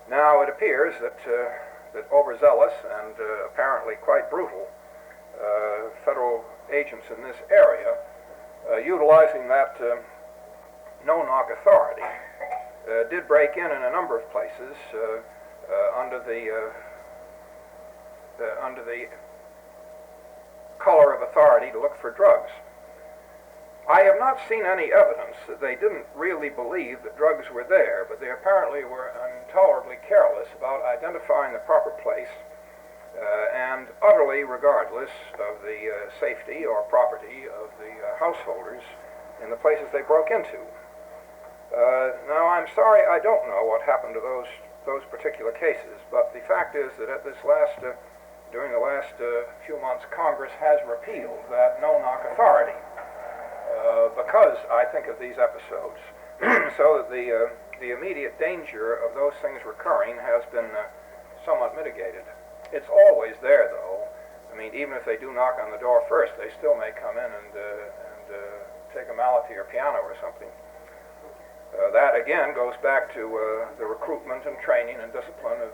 Now it appears that overzealous and apparently quite brutal federal agents in this area, utilizing that no-knock authority, did break in a number of places under the color of authority to look for drugs. I have not seen any evidence that they didn't really believe that drugs were there, but they apparently were intolerably careless about identifying the proper place and utterly regardless of the safety or property of the householders in the places they broke into. Now, I'm sorry, I don't know what happened to those particular cases, but the fact is that at during the last few months, Congress has repealed that no-knock authority. Because I think of these episodes, so that the immediate danger of those things recurring has been somewhat mitigated. It's always there, though. I mean, even if they do knock on the door first, they still may come in and take a mallet to your piano or something. That, again, goes back to the recruitment and training and discipline of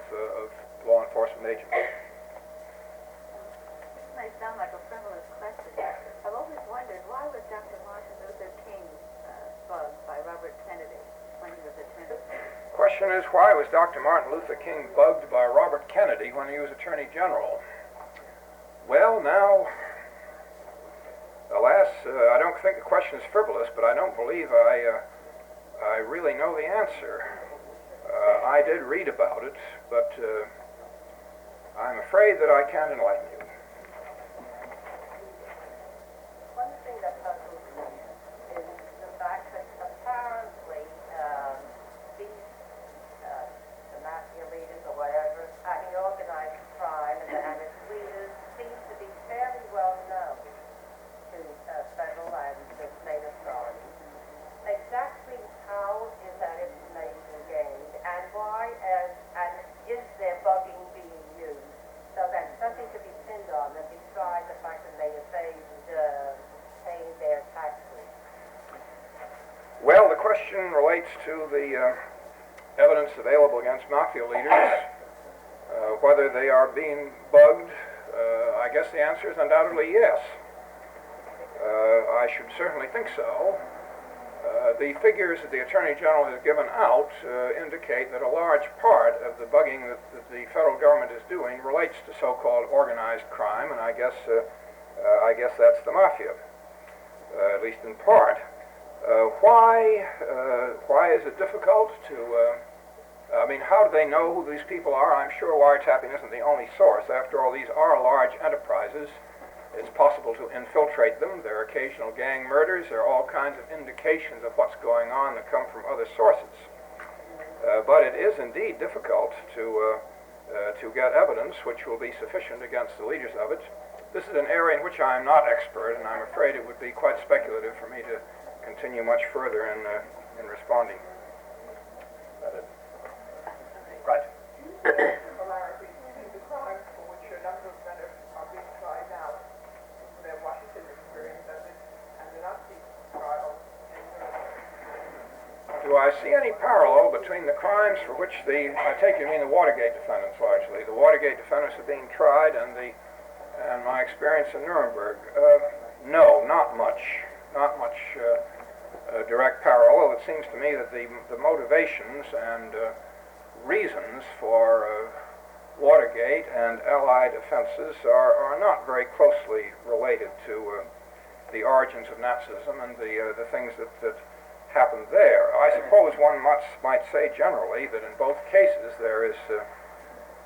law enforcement agents. This may sound like a frivolous question. I've always wondered, why was Dr. Martin Luther King bugged by Robert Kennedy when he was Attorney General? Question is, why was Dr. Martin Luther King bugged by Robert Kennedy when he was Attorney General? Well, now, alas, I don't think the question is frivolous, but I don't believe I really know the answer. I did read about it, but I'm afraid that I can't enlighten you. One thing that puzzles me is the fact that apparently the mafia leaders or whatever, the organized crime and its leaders seem to be fairly well known to federal and the state authorities. Exactly how is that information gained, and why, and is their bugging being used so that something could be pinned on them besides the fact that they evade paying their taxes? Well, the question relates to the evidence available against mafia leaders, whether they are being bugged. I guess the answer is undoubtedly yes. I should certainly think so. The figures that the Attorney General has given out indicate that a large part of the bugging that the federal government is doing relates to so-called organized crime, and I guess that's the mafia, at least in part. Why is it difficult to? I mean, how do they know who these people are? I'm sure wiretapping isn't the only source. After all, these are large enterprises. It's possible to infiltrate them. There are occasional gang murders. There are all kinds of indications of what's going on that come from other sources. But it is indeed difficult to get evidence which will be sufficient against the leaders of it. This is an area in which I am not expert, and I'm afraid it would be quite speculative for me to continue much further in responding. Right. Similarity to the crimes for which a number of men are being tried now, their Washington experience and the Nazi trial in Nuremberg. Do I see any parallel between the crimes for which I take you mean the Watergate defendants largely, the Watergate defendants are being tried, and my experience in Nuremberg? No, not much. Not much direct parallel. It seems to me that the motivations and reasons for Watergate and allied offenses are not very closely related to the origins of Nazism and the things that happened there. I suppose one might say generally that in both cases there is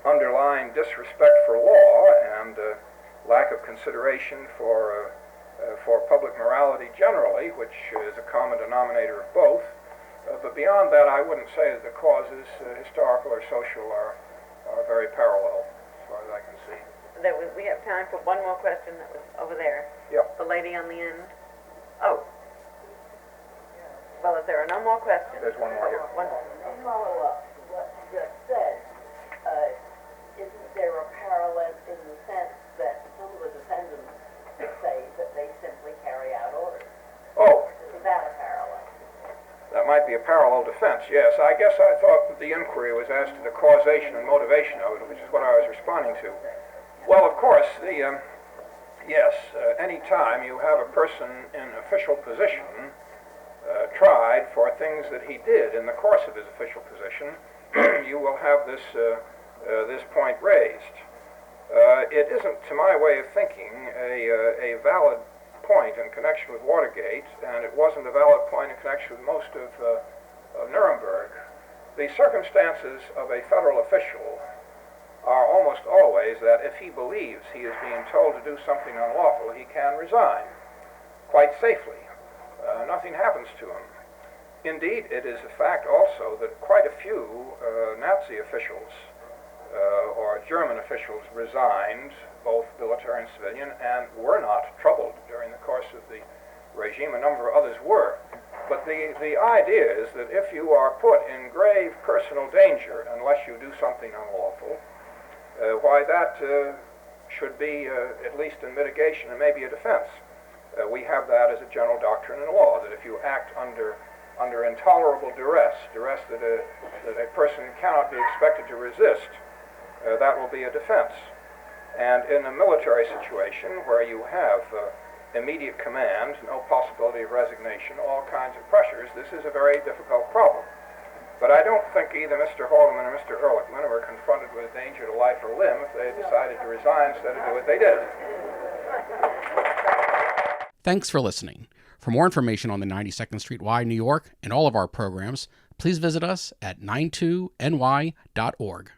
underlying disrespect for law and lack of consideration for public morality generally, which is a common denominator of both. But beyond that, I wouldn't say that the causes, historical or social, are very parallel, as far as I can see. We have time for one more question that was over there. Yep. The lady on the end. Oh. Well, if there are no more questions. There's one more here. One. A follow-up to what you just said. Isn't there a parallel in the sense that some of the defendants parallel defense, yes. I guess I thought that the inquiry was as to the causation and motivation of it, which is what I was responding to. Well, of course, any time you have a person in official position tried for things that he did in the course of his official position, you will have this point raised. It isn't, to my way of thinking, a valid point in connection with Watergate, and it wasn't a valid point in connection with most of Nuremberg. The circumstances of a federal official are almost always that if he believes he is being told to do something unlawful, he can resign quite safely. Nothing happens to him. Indeed, it is a fact also that quite a few Nazi officials or German officials resigned, both military and civilian, and were not troubled during the course of the regime. A number of others were. But the idea is that if you are put in grave personal danger unless you do something unlawful, why that should be, at least in mitigation and maybe a defense. We have that as a general doctrine in law, that if you act under intolerable duress that a person cannot be expected to resist, that will be a defense. And in a military situation where you have immediate command, no possibility of resignation, all kinds of pressures, this is a very difficult problem. But I don't think either Mr. Haldeman or Mr. Ehrlichman were confronted with danger to life or limb if they decided to resign instead of do what they did. Thanks for listening. For more information on the 92nd Street Y, New York, and all of our programs, please visit us at 92ny.org.